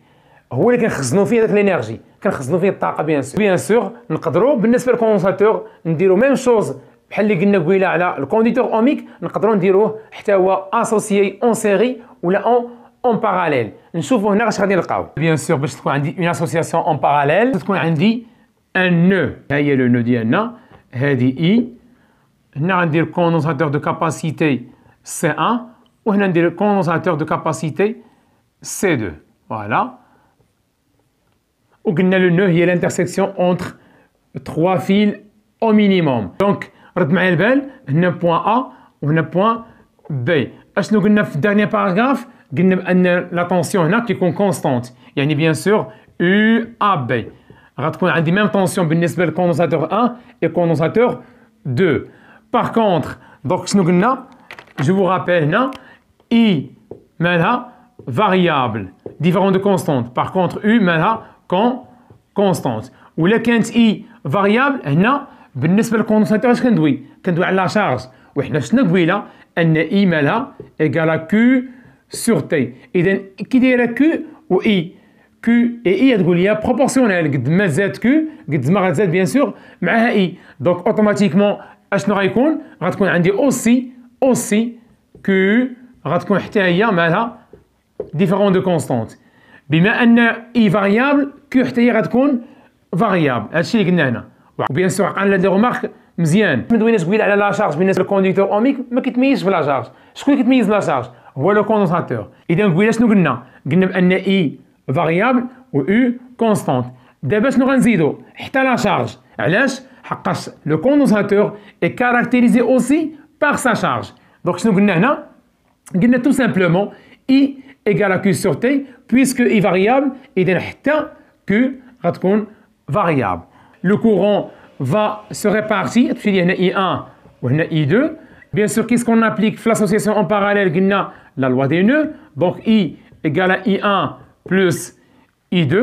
هو اللي كنخزنوا فيه داك الانرجي، كنخزنوا فيه الطاقه. بيان سور نقدروا بالنسبه للكوندنساتور نديرو ميم شوز بحال اللي قلنا قبيله على الكونديتور اوميك، نقدروا نديروه حتى هو اسوسيي اون سيري ولا اون باراليل. نشوفوا هنا اش غادي نلقاو. بيان سور باش تكون عندي اون اسوسياسيون اون باراليل تكون عندي un nœud. ها هي لو نو ديالنا هذه اي. هنا غندير كوندنساتور دو كاباسيتي C1 وهنا ندير كوندنساتور دو كاباسيتي C2. فوالا. وقلنا لو نو هي لانترسيكسيون اونتر 3 فيل او مينيموم. دونك رد معايا البال هنا بوان A وهنا بوان B. اشنو قلنا في الدارنيير باراغراف؟ قلنا بان لا طونسيون هنا كيكون كونستانت يعني بيان سور U A B غتكون عندي ميم طونسيون بالنسبه للكوندنساتور 1 et كوندنساتور 2. باغ كونطخ دونك شنو قلنا جو فو رابيل هنا I مالها فاريابل ديفيرون دو كونستانت باغ كونطخ U مالها كونستانت ولا كانت I فاريابل هنا بالنسبه للكوندنساتور اش كندوي على لا شارج وحنا شفنا قبيله ان I مالها ايكالا Q sur T. اذا كي دايره Q و I Q et I تقول لي بروبورسيونيل قد ما زاد Q قد ما غتزاد بيان سور معاها I دونك اوتوماتيكمون اشنو غيكون غتكون عندي اوسي Q غتكون حتى هي مالها ديفيرون دو كونستانت بما ان I فاريابل Q حتى هي غتكون فاريابل هادشي اللي قلنا هنا وبيان سور عقلنا لي رومارك مزيان ما دويناش قبيله على لا شارج بالنسبه للكونديكتور اوميك ما كيتميزش بلا شارج شكون اللي كيتميز بلا شارج هو لو كوندنساتور اذا قبيله شنو قلنا بان I فاريابل و U كونستانت دابا شنو غنزيدو حتى لا شارج علاش حقاش لو كوندنساتور اي كاركتيريزي اوسي بار سا شارج دونك شنو قلنا هنا قلنا tout simplement I égale à Q sur T puisque I variable اذا حتى Q غتكون variable le courant va se répartir تمشي لي هنا I1 وهنا I2 bien sûr qu'est-ce qu'on applique في l'association en parallèle قلنا la loi des nœuds donc I égale à I1 plus I2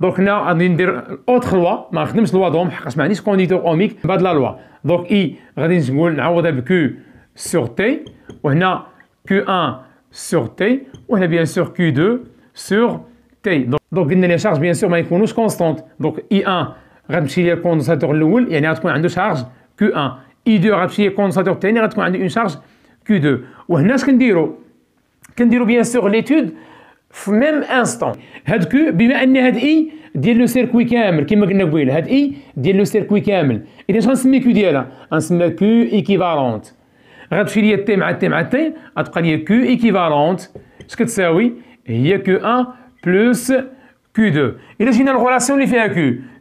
دونك هنا غادي ندير اوتر لوا ما نخدمش لوا دوم حقاش ما عنديش كونديكتور اوميك بهاد لا لوا دونك I غادي نقول نعوضها ب Q sur T وهنا Q1 sur T وهنا بيان سور Q2 sur T دونك قلنا لي شارج بيان سور ما يكونوش كونستانت دونك I1 غتمشي لي الكوندنساتور الاول يعني غتكون عنده شارج Q1 I2 غتمشي لي الكوندنساتور الثاني غتكون عنده اون شارج Q2 وهنا اش كنديرو بيان سور ليتود في ميم انستون هاد كو بما ان هاد اي ديال لو سيركوي كامل كما قلنا قبيله هاد اي ديال لو سيركوي كامل اذا اش غنسمي كو ديالها غنسميها كو ايكيفالونت غتمشي ليا تي مع تي مع تي غتبقى ليا كو ايكيفالونت اش كتساوي هي كو 1 بلس كو 2 اذا جينا الغولاسيون اللي فيها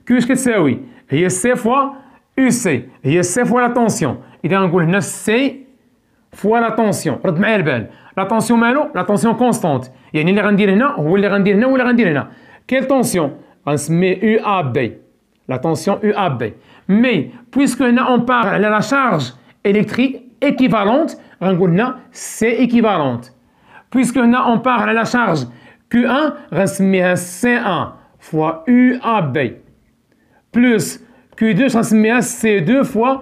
كو اش كتساوي هي سي فوا يو سي هي سي فوا لا طونسيون اذا غنقول هنا سي فوا لا طونسيون رد معايا البال لا طونسيون مالو لا طونسيون كونستانت يعني اللي غندير هنا هو اللي غندير هنا ولا غندير هنا كيل طونسيون غنسمي يو ا بي لا طونسيون يو ا بي مي بويسكو هنا اون بار على لا شارج الكتريك équivalente غنقول هنا سي ايكيفالونت بويسكو هنا اون بار على لا شارج Q1 غنسميها C1 فوا UAB بلس Q2 غنسميها C2 فوا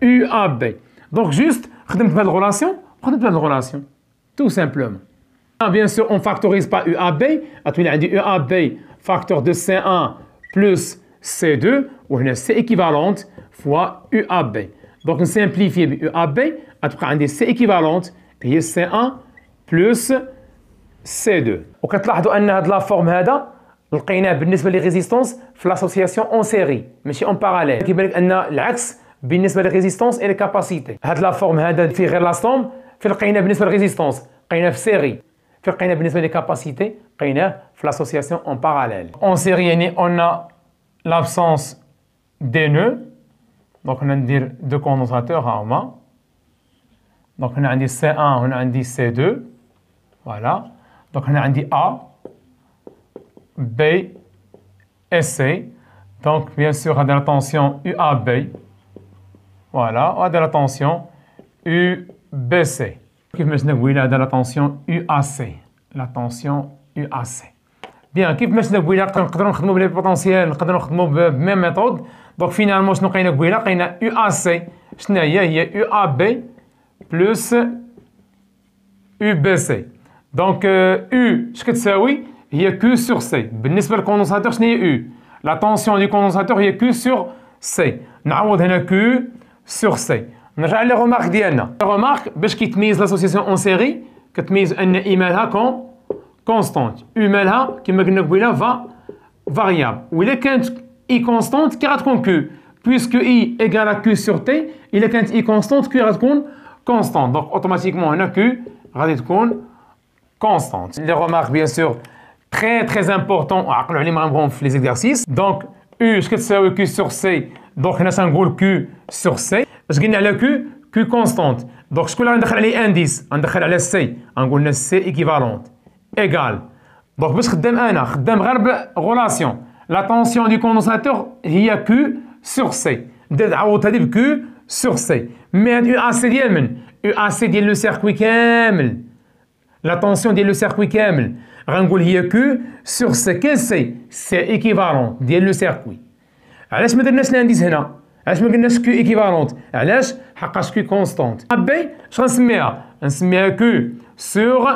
UAB دونك جوست خدمت بهاد الغولاسيون tout simplement. Bien sûr, on ne factorise pas UAB. On a dit UAB facteur de C1 plus C2, ou C équivalente fois UAB. Donc, on simplifie UAB. On a C équivalente, et C1 plus C2. وكتلاحظوا أن هاد لا فورم هذا لقيناه بالنسبة للريزيستونس في l'association en série ماشي en parallèle. كيبان لك أن العكس بالنسبة للريزيستونس et les capacités. هاد لا فورم هذا في غير لا سوم في لقينا بالنسبه للريزيستونس لقيناه في سيري في لقينا بالنسبه للكاباسيتي لقيناه في لاسوسياسيون اون باراليل اون سيري يعني اون لابسونس دي نو دونك هنا ندير دو كوندنساتور ها هما دونك هنا عندي سي 1 هنا عندي سي 2 فوالا دونك هنا عندي ا بي اس سي دونك بيان سور هذا لا طونسيون يو ا بي فوالا وهذا لا طونسيون يو BC. كيف باش نقول هذا لا طونسيون UAC لا طونسيون UAC بيان كيف باش نقول نقدروا نخدموا بلي بوتونسيال نقدروا نخدموا بميم ميثود دونك فينالمون شنو لقينا قبيله لقينا UAC شنو هي UAB بلس UBC دونك U اش كتساوي هي Q sur C بالنسبه للكوندنساتور شنو هي U لا طونسيون دو كوندنساتور هي Q sur C نعوض هنا Q sur C نرجع لي رومارك ديالنا رومارك باش كيتميز لاسوسياسيون اون سيري كتميز ان اي مالها كونستانت او مالها كما قلنا قبيله فاريابل وإلا كانت اي كونستانت كي غتكون كيو بويسكو اي ايكال كيو سور تي الا كانت اي كونستانت كيو غتكون كونستانت دونك اوتوماتيكمون هنا كيو غادي تكون كونستانت لي رومارك بيان سور très important عقلوا عليهم غنبغيهم في لي زيكزارسيس دونك او اش كتساوي كيو سور سي دونك هنا تنقول كيو سور سي اش قلنا على كيو كونستانت دونك شكون اللي غندخل عليه انديس غندخل على سي غنقول لنا سي ايكيفالونت égale. Donc باش خدام انا خدام غير بغولاسيون لا طونسيون دو كوندونساتور هي Q sur C. ندير عوض هذه ب Q sur C. مي هاد يو AC ديال من؟ يو AC ديال لو سيركوي كامل. لا طونسيون ديال لو سيركوي كامل غنقول هي Q sur C. كاين سي سي ايكيفالون ديال لو سيركوي. علاش ما درناش لانديس هنا؟ علاش ما قلناش Q ايكيفالونت؟ علاش؟ حقاش Q كونستونت. بي اش غنسميها؟ نسميها Q sur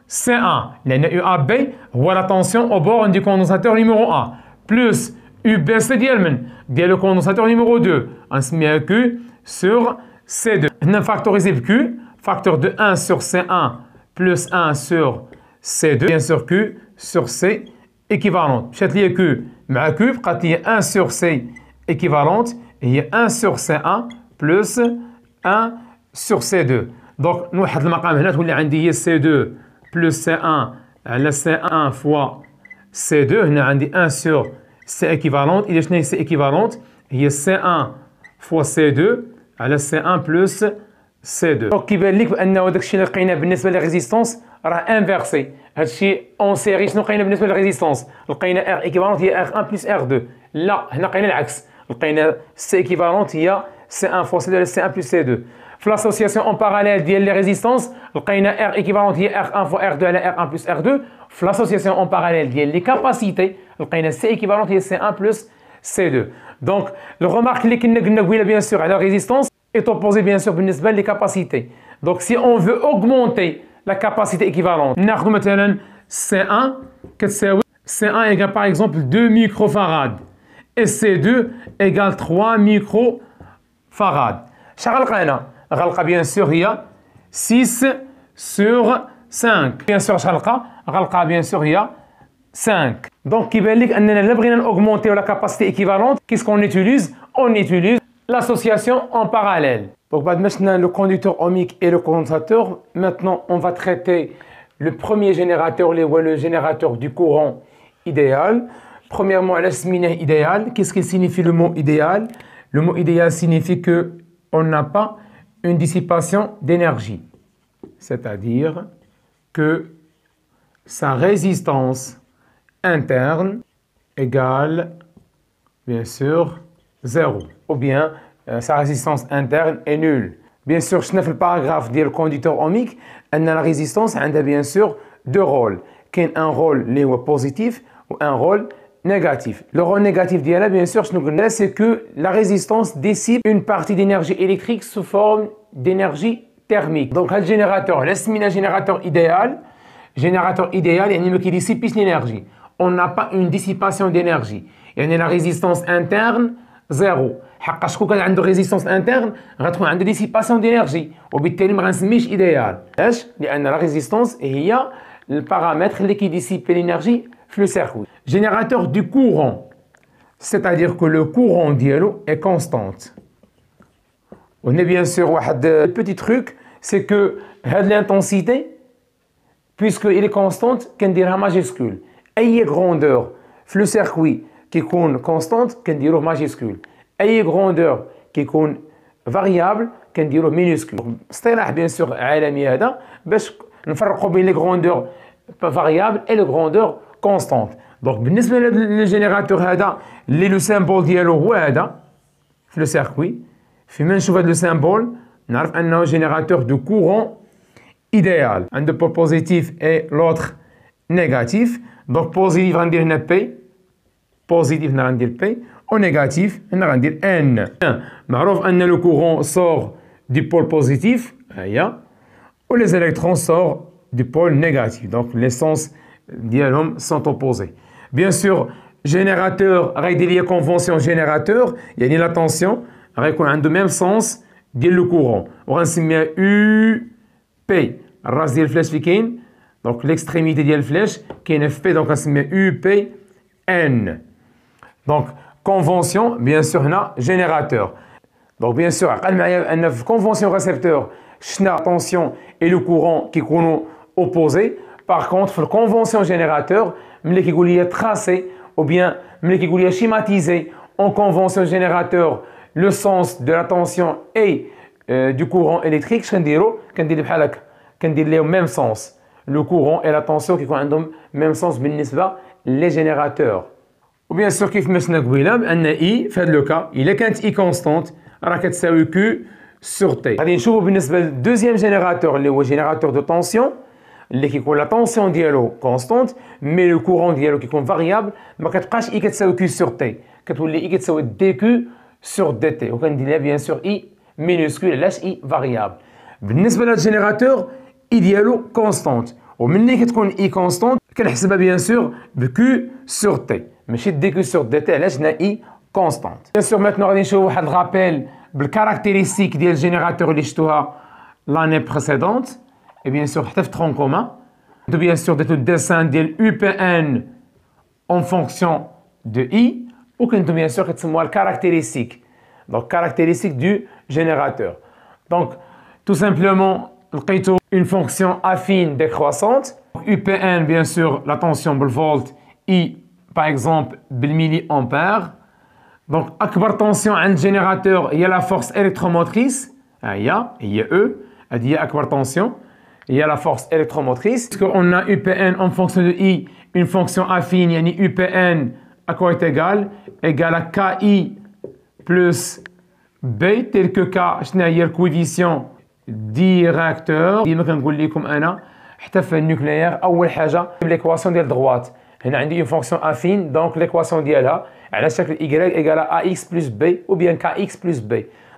C1 لأن UAB هو la tension au bord du condensateur numéro 1 plus UBC ديال من؟ ديال le condensateur numéro 2 غنسميها Q sur C2. هنا نفاكتوريزي ب Q facteur de 1 sur C1 plus 1 sur C2 bien sûr Q sur C équivalente. مشات ليا Q مع Q بقات ليا 1 sur C équivalente هي 1 sur C1 plus 1 sur C2. دونك نوحد المقام هنا تولي عندي هي C2 plus C1 على C1 fois C2 هنا عندي 1 sur C équivalente. إذا شنو هي C équivalente؟ هي C1 fois C2 على C1 plus C2. دونك كيبان لك بأنه داكشي اللي لقينا بالنسبة للريزيستونس راه انفيرسي. هادشي اون سيري شنو لقينا بالنسبة للريزيستونس؟ لقينا R équivalente هي R1 plus R2. لا هنا لقينا العكس. لقينا C équivalente هي C1 fois C2 على C1 plus C2. في l'association en parallèle ديال les résistances لقينا R équivalente هي R1 fois R2 على R1 plus R2. في l'association en parallèle ديال les capacités لقينا C équivalente هي C1 plus C2. Donc le remarque اللي كنا قلنا قبيله bien sûr على la résistance est opposé bien sûr بالنسبة les capacités. Donc si on veut augmenter la capacité équivalente ناخذ مثلا C1 كتساوي C1 égale par exemple 2 microfarads et C2 égale 3 microfarads. شحال غنلقى هنا؟ غنلقى بيان سور هي 6 sur 5. بيان سور شحال غنلقى بيان سور هي 5. دونك كيبان لك اننا الا بغينا نوغمونتيو لا كاباسيتي ايكيفالونت كيس كون utilise on utilise l'association en parallèle. Donc بعد ما شفنا le conducteur ohmique et le condensateur, maintenant on va traiter le premier générateur اللي هو le générateur du courant idéal. Premièrement, علاش سميناه idéal? Qu'est-ce que signifie le mot idéal? Le mot idéal signifie que on n'a pas une dissipation d'énergie, c'est-à-dire que sa résistance interne égale bien sûr 0 ou bien sa résistance interne est nulle. Bien sûr, je n'ai fait le paragraphe ديال le conducteur ohmique أن la résistance عندها bien sûr deux rôles. كاين un rôle اللي هو positif ou un rôle négatif. Le rôle négatif d'IALA, bien sûr, c'est que la résistance dissipe une partie d'énergie électrique sous forme d'énergie thermique. Donc, le générateur, le générateur idéal, il qui dissipe l'énergie. On n'a pas une dissipation d'énergie. Il y a la résistance interne, 0. حقاش كون كان عنده résistance interne غتكون عنده dissipation d'énergie وبالتالي ما غنسميش idéal. علاش؟ لأن la résistance هي البارامتر اللي كيديسيبي l'énergie في le circuit. Générateur du courant, c'est-à-dire que le courant dialo est constante. On est bien sûr un petit truc, c'est que l'intensité, puisqu'il est constante, qu'on dira majuscule. أي grandeur في le circuit qui est constante, qu'on dira majuscule. أي grandeur qui est variable, qu'on dira minuscule. اصطلاح bien sûr عالمي هذا باش نفرقوا بين les grandeurs variables et les grandeurs constantes. Donc بالنسبة للجينيراتور هذا اللي لو سامبول ديالو هو هذا في لو سيركوي فيما نشوف هذا لو سامبول نعرف انه جينيراتور دو كورون ايديال عنده بول بوزيتيف اي لوتر نيجاتيف. دونك بوزيتيف غندير هنا بي بوزيتيف هنا غندير بي و نيجاتيف هنا غندير ان. معروف ان لو كورون سور دي بول بوزيتيف هيا و لي الكترون سور دي بول نيجاتيف. دونك لي سونس ديالهم sont opposés. Bien sûr, générateur غيدير ليا convention générateur يعني la tension غيكون عنده même sens ديال le courant وغنسميها UP. الراس ديال الفلاش اللي كاين دونك l'extrémité ديال الفلاش كاينه في P دونك غنسميها UPN. دونك convention bien sûr هنا générateur. دونك bien sûr عقل معايا ان في convention récepteur شفنا tension et le courant كيكونوا opposés. Par contre, le convention générateur, ملي كيقول لي tracé ou bien ملي كيقول لي schématisé en convention générateur le sens de la tension et du courant électrique, كندير بحال هكا كندير ليهم même sens. le courant et la tension qui ont le même sens بالنسبة les générateurs. Ou bien sûr كيف ما شفنا قبيله بأن I في هذا le cas إلا كانت I constante راه كتساوي Q sur T. غادي نشوفوا بالنسبة للدوزيام générateur اللي هو générateur de tension اللي كيكون لا tension ديالو constante mais le courant ديالو كيكون variable ما كتبقاش I كتساوي Q sur T كتولي I كتساوي DQ sur DT وكندير لها bien sûr I minuscule علاش I variable. بالنسبة لهاد الجينيراتور I ديالو constante وملي كتكون I constante كنحسبها bien sûr ب Q sur T ماشي DQ sur DT علاش هنا I constante. Bien sûr maintenant غادي نشوفوا واحد الرابيل بالكارactéristique ديال الجينيراتور اللي شفتوها l'année précédente et bien sûr حتى في tronc commun. Bien sûr درتو الديسان ديال UPN en fonction de I وكنتو bien sûr كتسموها الكارactéristique. Donc caractéristique du générateur. Donc tout simplement لقيتو une fonction affine décroissante. UPN bien sûr la tension بالفولت I par exemple بالملي-ampère. Donc أكبر tension عند الجينيراتور هي la force électromotrice. هي E. هذه هي أكبر tension. Il y a la force électromotrice. Parce qu'on a UPN en fonction de I, une fonction affine, يعني UPN à quoi est égal? Égal à KI plus B, tel que K, شنو هي الكويفيسيون ديراكتور. ديما كنقول لكم أنا حتى في النوكليير أول حاجة ليكواسيون ديال دغوات. هنا عندي une fonction affine, donc l'équation ديالها على شكل Y égal à AX plus B ou bien KX plus B.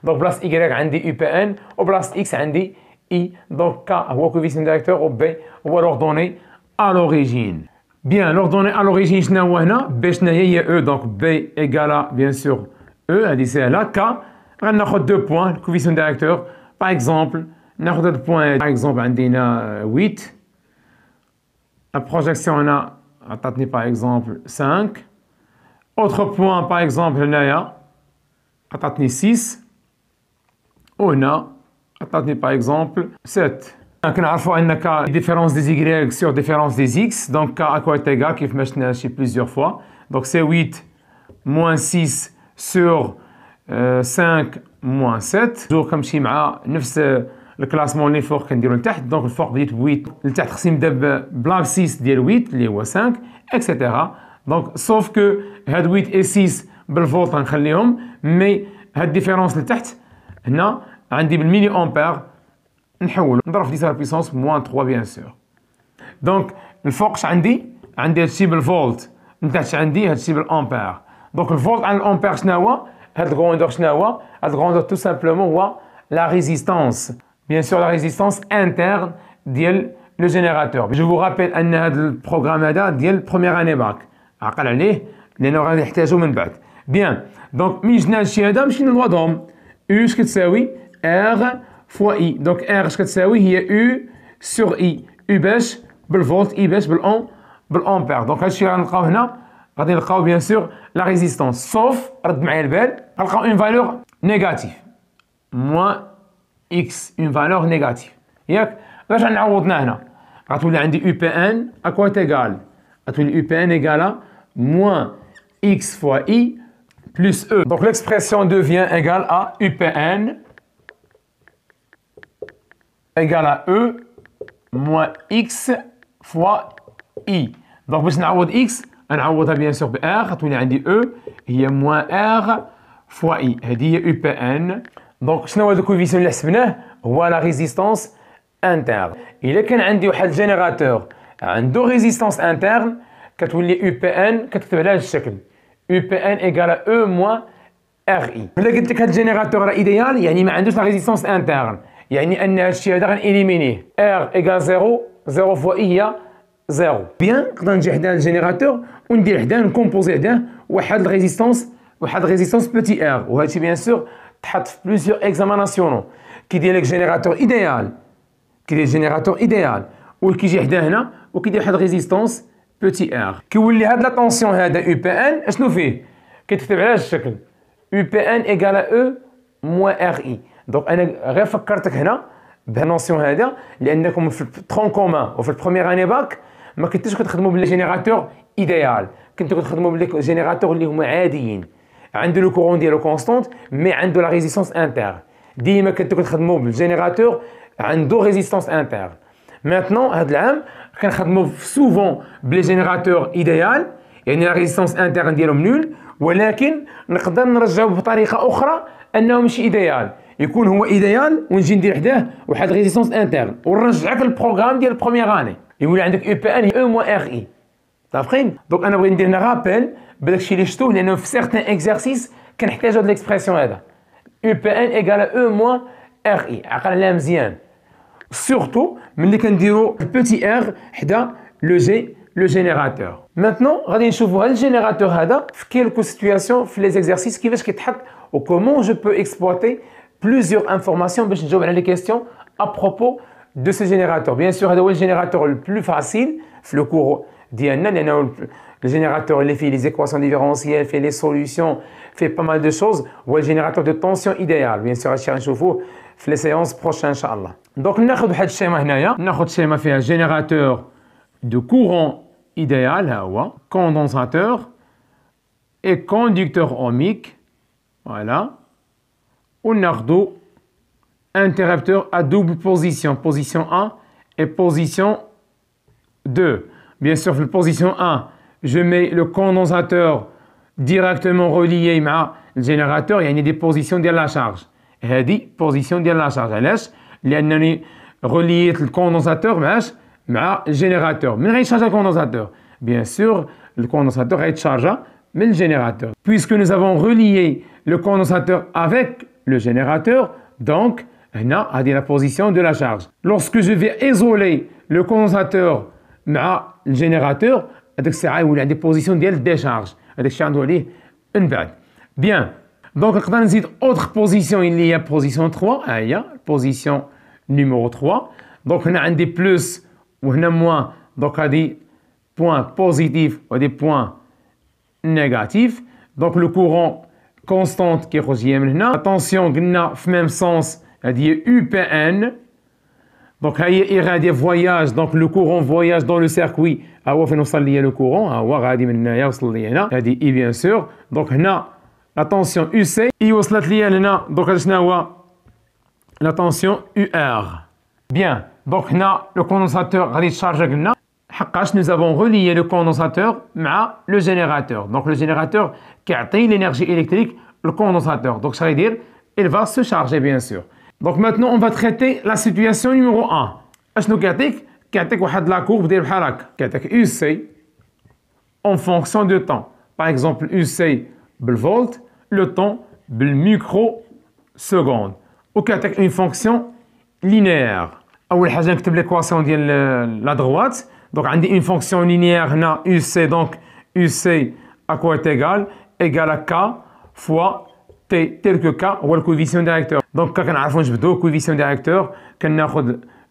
Donc بلاص Y عندي UPN وبلاص X عندي I, donc K هو coefficient directeur و B هو l'ordonnée à l'origine. Bien, l'ordonnée à l'origine شنو هو هنا؟ B شنو هي E, donc B égale à bien sûr E, هذه سهلة. K غناخد 2 points, coefficient directeur. Par exemple, ناخد هاد البوان par exemple عندنا 8. La projection هنا عطاتني par exemple 5. Autre point par exemple هنايا عطاتني 6. وهنا عطاتني par exemple 7. كنعرفوا ان K différence des Y sur différence des X. Donc K à quoi est égal كيف ما شفنا شي plusieurs fois. Donc c'est 8 moins 6 sur 5 moins 7. toujours كنمشي مع نفس الكلاسمون اللي فوق كنديرو لتحت. دونك الفوق بديت ب 8 لتحت خصني نبدا بلابسيس ديال 8 اللي هو 5 اكسيتيرا. دونك سوف كو هاد 8 و 6 بالفولت غنخليهم مي هاد ديفيرونس لتحت هنا عندي بالميلي امبير نحول نضرب في 10 بيسونس موان 3 بيان سور. دونك الفوقش عندي هادشي بالفولت لتحت عندي هادشي بالامبير. دونك الفولت على الامبير شنو هو؟ هاد الغروندور شنو هو؟ هاد الغروندور تو سامبلومون هو la résistance, bien sûr la résistance interne ديال le générateur. Je vous rappelle أن هذا البروغرام هذا ديال première année bac عقل عليه لأنه غادي نحتاجو من بعد. Bien, donc ملي جبنا هادشي هذا مشينا للوا دوم. U اش كتساوي R fois I. donc R اش كتساوي هي U sur I. U باش بالفولت I باش بالأمبير. donc هادشي غنلقاو هنا غادي نلقاو bien sûr la résistance sauf رد معايا البال غنلقاو une valeur négative. moins x une valeur négative. ياك باش نعوضنا هنا غتولي عندي UPN à quoi est égal غتولي UPN égale à moins x fois I plus E. donc l'expression devient égale à UPN égale à E moins x fois I. donc باش نعوض x نعوضها bien sûr ب R غتولي عندي E هي moins R fois I. هذه هي UPN. دونك شنو هو هذا الكوفيسيون اللي حسبناه؟ هو لا ريزيستانس انترن. الا كان عندي واحد الجينيراتور عنده ريزيستانس انترن كتولي يو بي ان كتكتب على هذا الشكل يو بي ان ايكال او موان ار اي. الا قلت لك هذا الجينيراتور راه ايديال يعني ما عندوش لا ريزيستانس انترن، يعني ان هذا الشيء هذا غنإليمينيه. ار ايكال 0 0 فوا اي هي 0. بيان نقدر نجي حدا الجينيراتور وندير حداه نكومبوزي حداه واحد الريزيستانس بوتي ار، وهذا الشيء بيان سور تحط في بليزيور اكزامان ناسيونال. كيدير لك جينيراتور ايديال وكيجي حدا هنا وكيدير واحد ريزيستانس بوتي ار، كيولي هاد لا طونسيون هذا يو بي ان اشنو فيه؟ كيتكتب على هذا الشكل يو بي ان ايكال او موان ار اي. دونك انا غير فكرتك هنا بهالنونسيون هذا لانكم في الترون كومان وفي البروميير اني باك ما كنتوش كتخدموا بلي جينيراتور ايديال، كنتو كتخدموا بلي جينيراتور اللي هما عاديين عنده لو كورون ديالو كونستونت مي عنده لا ريزيستانس انتر. ديما كنتو كتخدموا بالجينيراتور عنده ريزيستانس انتر. Maintenant هذا العام كنخدموا سوفون بلي جينيراتور ايديال، يعني لا ريزيستانس انترن ديالهم نول، ولكن نقدر نرجعو بطريقه اخرى انه ماشي ايديال، يكون هو ايديال ونجي ندير حداه واحد ريزيستانس انترن ونرجعك للبروغرام ديال البروميير اني، يولي عندك او بي ان او موان ار اي. دافخين دونك انا بغيت ندير هنا رابيل بداكشي اللي شفتوه، لانه في سيغتان اكزارسيس كنحتاجو هاد ليكسبرسيون هذا او بي ان ايكال او موان ار اي، عقل عليها مزيان. سورتو ملي كنديرو البوتي ار حدا لو جي لو جينيراتور. مانتنون غادي نشوفوا هاد الجينيراتور هذا في كيلكو سيتوياسيون في لي زيكزارسيس كيفاش كيتحط و كومون جو بو اكسبلوتي plusieurs informations باش نجاوب على لي كيستيون à propos de ce générateur. Bien sûr هذا هو الجينيراتور le plus facile في لو كور ديالنا، لانه الجينيراتور اللي فيه les équations différentielles، فيه les solutions، فيه pas mal de choses، هو الجينيراتور de tension idéal. Bien sûr هادشي غنشوفوه في لي سيونس بروشان ان شاء الله. دونك ناخذ واحد الشيما هنايا، ناخذ شيما فيها جينيراتور دو كورون idéal ها هو condensateur et conducteur ohmique. Voilà. وناخذ interrupteur à double position, position 1 et position 2. Bien sûr, في position 1, je mets le condensateur directement relié مع الجينيراتور، يعني دي بوزيسيون ديال لا شارج. هذه بوزيسيون ديال لا شارج، علاش؟ لانني رولييت الكوندنساتور مع الجينيراتور. من غيتشارجا الكوندنساتور؟ بيان سور الكوندنساتور غيتشارجا من الجينيراتور. Puisque nous avons relié le condensateur avec le générateur, donc هنا هذه la position de la charge. Lorsque je vais isoler le condensateur مع الجينيراتور، هذيك الساعه يولي عندي بوزيسيون ديال الديشارج، هذاك الشيء غندوي عليه من بعد. بيان دونك نقدر نزيد اوتر بوزيسيون اللي هي بوزيسيون 3، ها هي بوزيسيون نيميرو 3. دونك هنا عندي بلس وهنا موان، دونك هذه بوان بوزيتيف وهذه بوان نيجاتيف. دونك لو كورون كونستانت كيخرج هي من هنا. اتونسيون قلنا في ميم سونس هذه هي يو بي ان. دونك ها هي ايغا ديال فواياج، دونك لو كورون فواياج دون لو سيركوي، ها هو فين وصل ليا لو كورون، ها هو غادي من هنايا وصل ليا هنا، هذه اي بيان سور. دونك هنا لا تونسيون يو سي اي وصلت ليا لهنا، دونك هذا شنو هو لا تونسيون يو ار. بيان دونك هنا لو كوندنساتور غادي يتشارجا قلنا حقاش nous avons relié le condensateur مع le générateur. Donc le générateur كيعطي l'énergie électrique le condensateur. Donc ça veut dire il va se charger bien sûr. Donc maintenant on va traiter la situation numéro 1. اشنو كيعطيك؟ كيعطيك واحد لا courbe داير بحال هكا، كيعطيك UC en fonction de temps. Par exemple UC بالفولت، le temps بالميكرو سكوند، وكيعطيك une fonction linéaire. اول حاجه نكتب ليكواسيون ديال لا droite. Donc, on a une fonction linéaire, UC, donc UC à quoi est égal à K fois T, tel que K, ou le coefficient directeur. Donc, quand on a le coefficient directeur, on a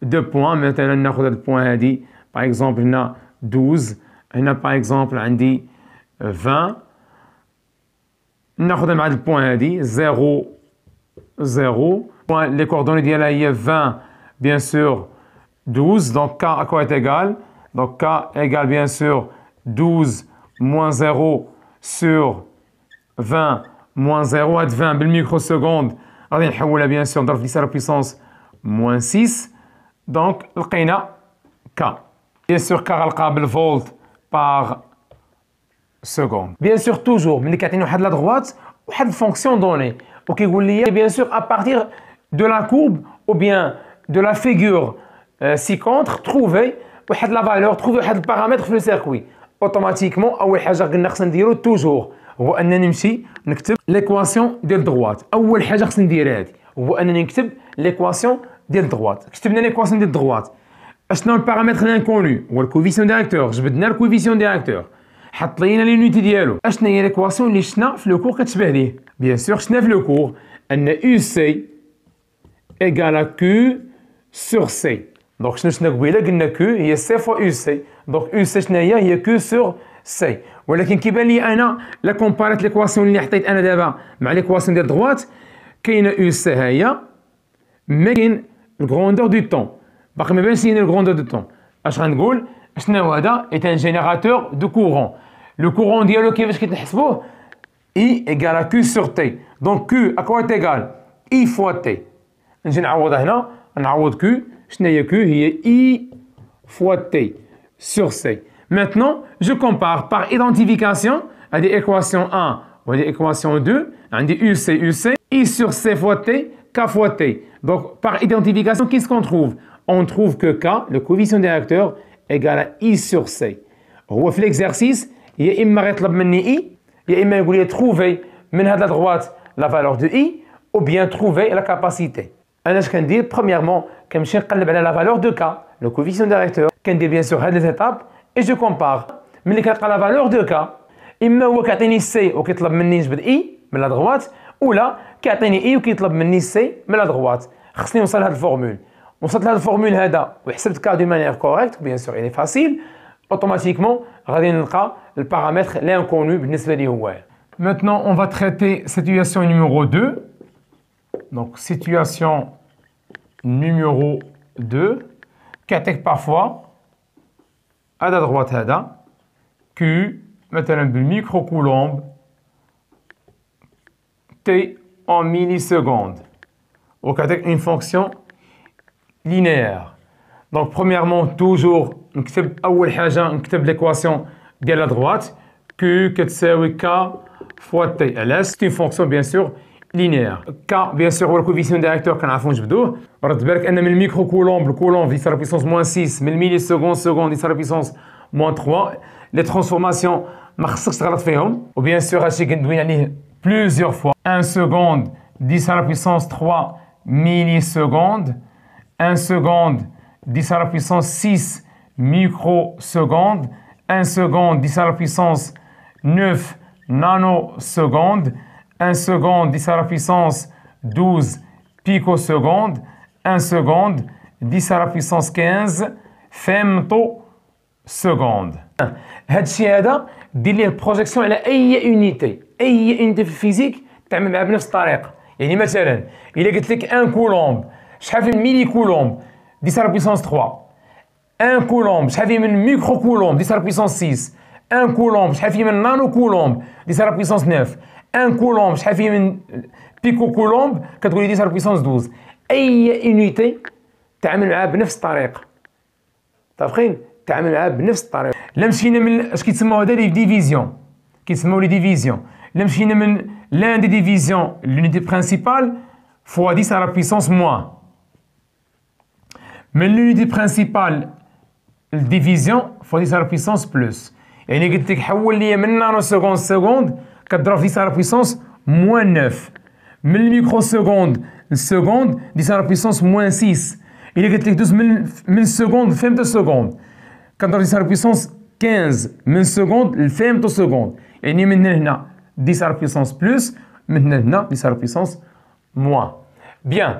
2 points. Maintenant, on a le point, par exemple, on a 12, on a par exemple 20. On a le point, 0, 0. Les coordonnées d'IA, 20, bien sûr, 12. Donc, K à quoi est égal? Donc K égale bien sûr 12 moins 0 sur 20 moins 0 à 20 بالميكروسكوند، غادي نحولها bien sûr نضرب في 10 puissance moins 6. Donc لقينا K. Bien sûr K غنلقاها بالفولت par seconde. Bien sûr toujours ملي كيعطيني واحد لا droite واحد الفونكسيون دوني وكيقول لي bien sûr à partir de la courbe ou bien de la figure ci-contre trouver واحد لا فالور، تروفي واحد البارامتر في لو سيركوي. اوتوماتيكمون اول حاجه قلنا خصنا نديرو توجور هو انني نمشي نكتب ليكواسيون ديال دروات. اول حاجه خصني ندير هذه هو انني نكتب ليكواسيون ديال دروات. كتبنا ليكواسيون ديال دروات، اشنو البارامتر لانكوني؟ هو الكوفيسيون ديريكتور. جبدنا الكوفيسيون ديريكتور، حط لينا لينيتي ديالو. اشنا هي ليكواسيون اللي شفنا في لو كور كتشبه ليه؟ بيان سور شفنا في لو كور ان يو سي ايغال ا كيو سور سي. دونك شنو قبيله؟ قلنا كيو هي سي فوا يو سي. دونك يو سي شنو هي كيو سور سي. ولكن كيبان لي انا لا كومباريت ليكواسيون اللي حطيت انا دابا مع ليكواسيون ديال دغوات، كاينه يو سي ها هي، مي كاين الكروندور دو طون، باقي ما بانش لينا الكروندور دو طون. اش غنقول؟ شنو هو هذا؟ ايت ان جينيراتور دو كورون. لو كورون ديالو كيفاش كنحسبوه؟ اي ايغال ا كيو سور تي. دونك كيو اكوا تيغال اي فوا تي. نجي نعوض هنا، نعوض كيو. شنو هي كيو؟ هي اي fois T sur C. Maintenant, je compare par identification à des équations 1 ou des équations 2, à des UC, I sur C fois T, K fois T. Donc, par identification, qu'est-ce qu'on trouve? On trouve que K, le coefficient des réacteurs, égale à I sur C. هو في l'exercice, يا إما غيطلب مني I, يا إما يقول لي trouver من هاد la droite la valeur de I, ou bien trouver la capacité. أنا اش كندير؟ Premièrement, كنمشي نقلب على la valeur de K, le coefficient des réacteurs, كندير bien sûr هاد les étapes, et je compare. ملي كنلقى la valeur de K, إما هو كيعطيني C وكيطلب مني نجبد I من la droite, ولا كيعطيني I وكيطلب مني C من la droite. خصني نوصل لهاد الفورمول. وصلت لهاد الفورمول هذا وحسبت K d'une manière correcte, bien sûr il est facile, automatiquement غادي نلقى البارامتر l'inconnu بالنسبة لي هو. Maintenant, on va traiter situation numéro 2. Donc, situation numéro 2. كيعطيك parfois à la droite هذا Q مثلا بالميكروكولومب T en millisecondes. وكيعطيك une fonction linéaire. Donc, premièrement, toujours نكتب أول حاجة نكتب l'équation ديال la droite Q كتساوي K fois T. علاش؟ c'est une fonction bien sûr linéaire. K bien sûr هو الكوفيسيون ديال الرياكتور كنعرفو نجبدوه. رد بالك أن من الميكروكولومب الكولومب ديال la puissance moins 6 من الميليسكوند سكوند ديال la puissance moins 3. Les transformations ما خصكش تغلط فيهم. و bien sûr هادشي كندوي عليه plusieurs fois. 1 seconde 10 à la puissance 3 millisecondes. 1 seconde 10 à la puissance 6 microsecondes. 1 seconde 10 à la puissance 9 nanosecondes. 1 seconde 10 à la puissance 12 picosecondes. 1 seconde 10 à la puissance 15 femtosecondes. هادشي هذا دير ليه البروجيكسيون على اي يونيتي في الفيزيك تعمل معها بنفس الطريقه. يعني مثلا الا قلت لك 1 كولومب شحال في ميلي كولومب 10 à la puissance 3. 1 كولومب شحال فيه من ميكرو كولومب 10 à la puissance 6. 1 كولومب شحال فيه من نانو كولومب 10 à la puissance 9. 1 كولومب شحال فيه من بيكو كولومب كتقولي 10 à la puissance 12. اي يونيتي تعامل معها بنفس الطريقه. متفقين؟ تعامل معها بنفس الطريقه. لا مشينا من اش كيتسموا هذا لي ديفيزيون، كيتسموا لي ديفيزيون. لا مشينا من لان دي ديفيزيون l'unité principale fois 10 à la puissance moins. من l'unité principale الديفيزيون fois 10 à la puissance plus. يعني قلت لك حول لي من نانو سكوند سكوند كضرب في 10 à la puissance moins 9. من الميكرو سكوند السكوند 10 à la puissance moins 6. إلا قلت لك دوز من سكوند فيمتو سكوند كنضرب 10 à la puissance 15 من سكوند لفيمتو سكوند. يعني من هنا 10 à la puissance plus من هنا 10 à la puissance moins. Bien.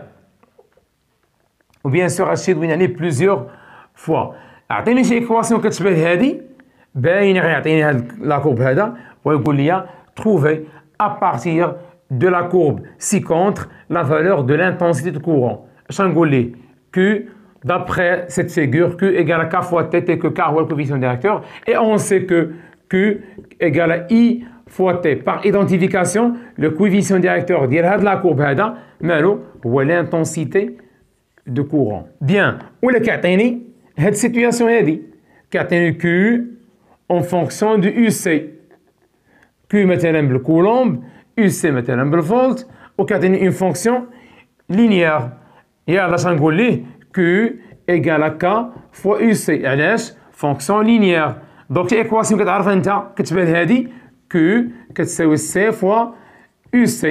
و bien sûr هادشي دوينا عليه بلوزيور فوا. أعطيني شي إيكواسيون كتشبه هادي باينة غيعطيني هاد لاكورب هذا ويقول لي trouver à partir de la courbe ci-contre la valeur de l'intensité de courant. اش غنقول ليه؟ Q d'après cette figure Q égale à K fois T, T que K هو le coefficient des réacteurs et on sait que Q égale à I fois T. Par identification le coefficient des réacteurs ديال هاد la courbe هذا مالو هو l'intensité de courant. Bien, ولا كيعطيني هاد situation هادي كيعطيني Q en fonction de UC. Q مثلا بالكولومب UC مثلا بالفولت وكيعطيني une fonction linéaire. يلا اش غنقول ليه Q égale à K fois UC. علاش؟ fonction linéaire. دونك شي ايكواسيون كتعرفها انت كتبان هادي Q كتساوي C fois UC.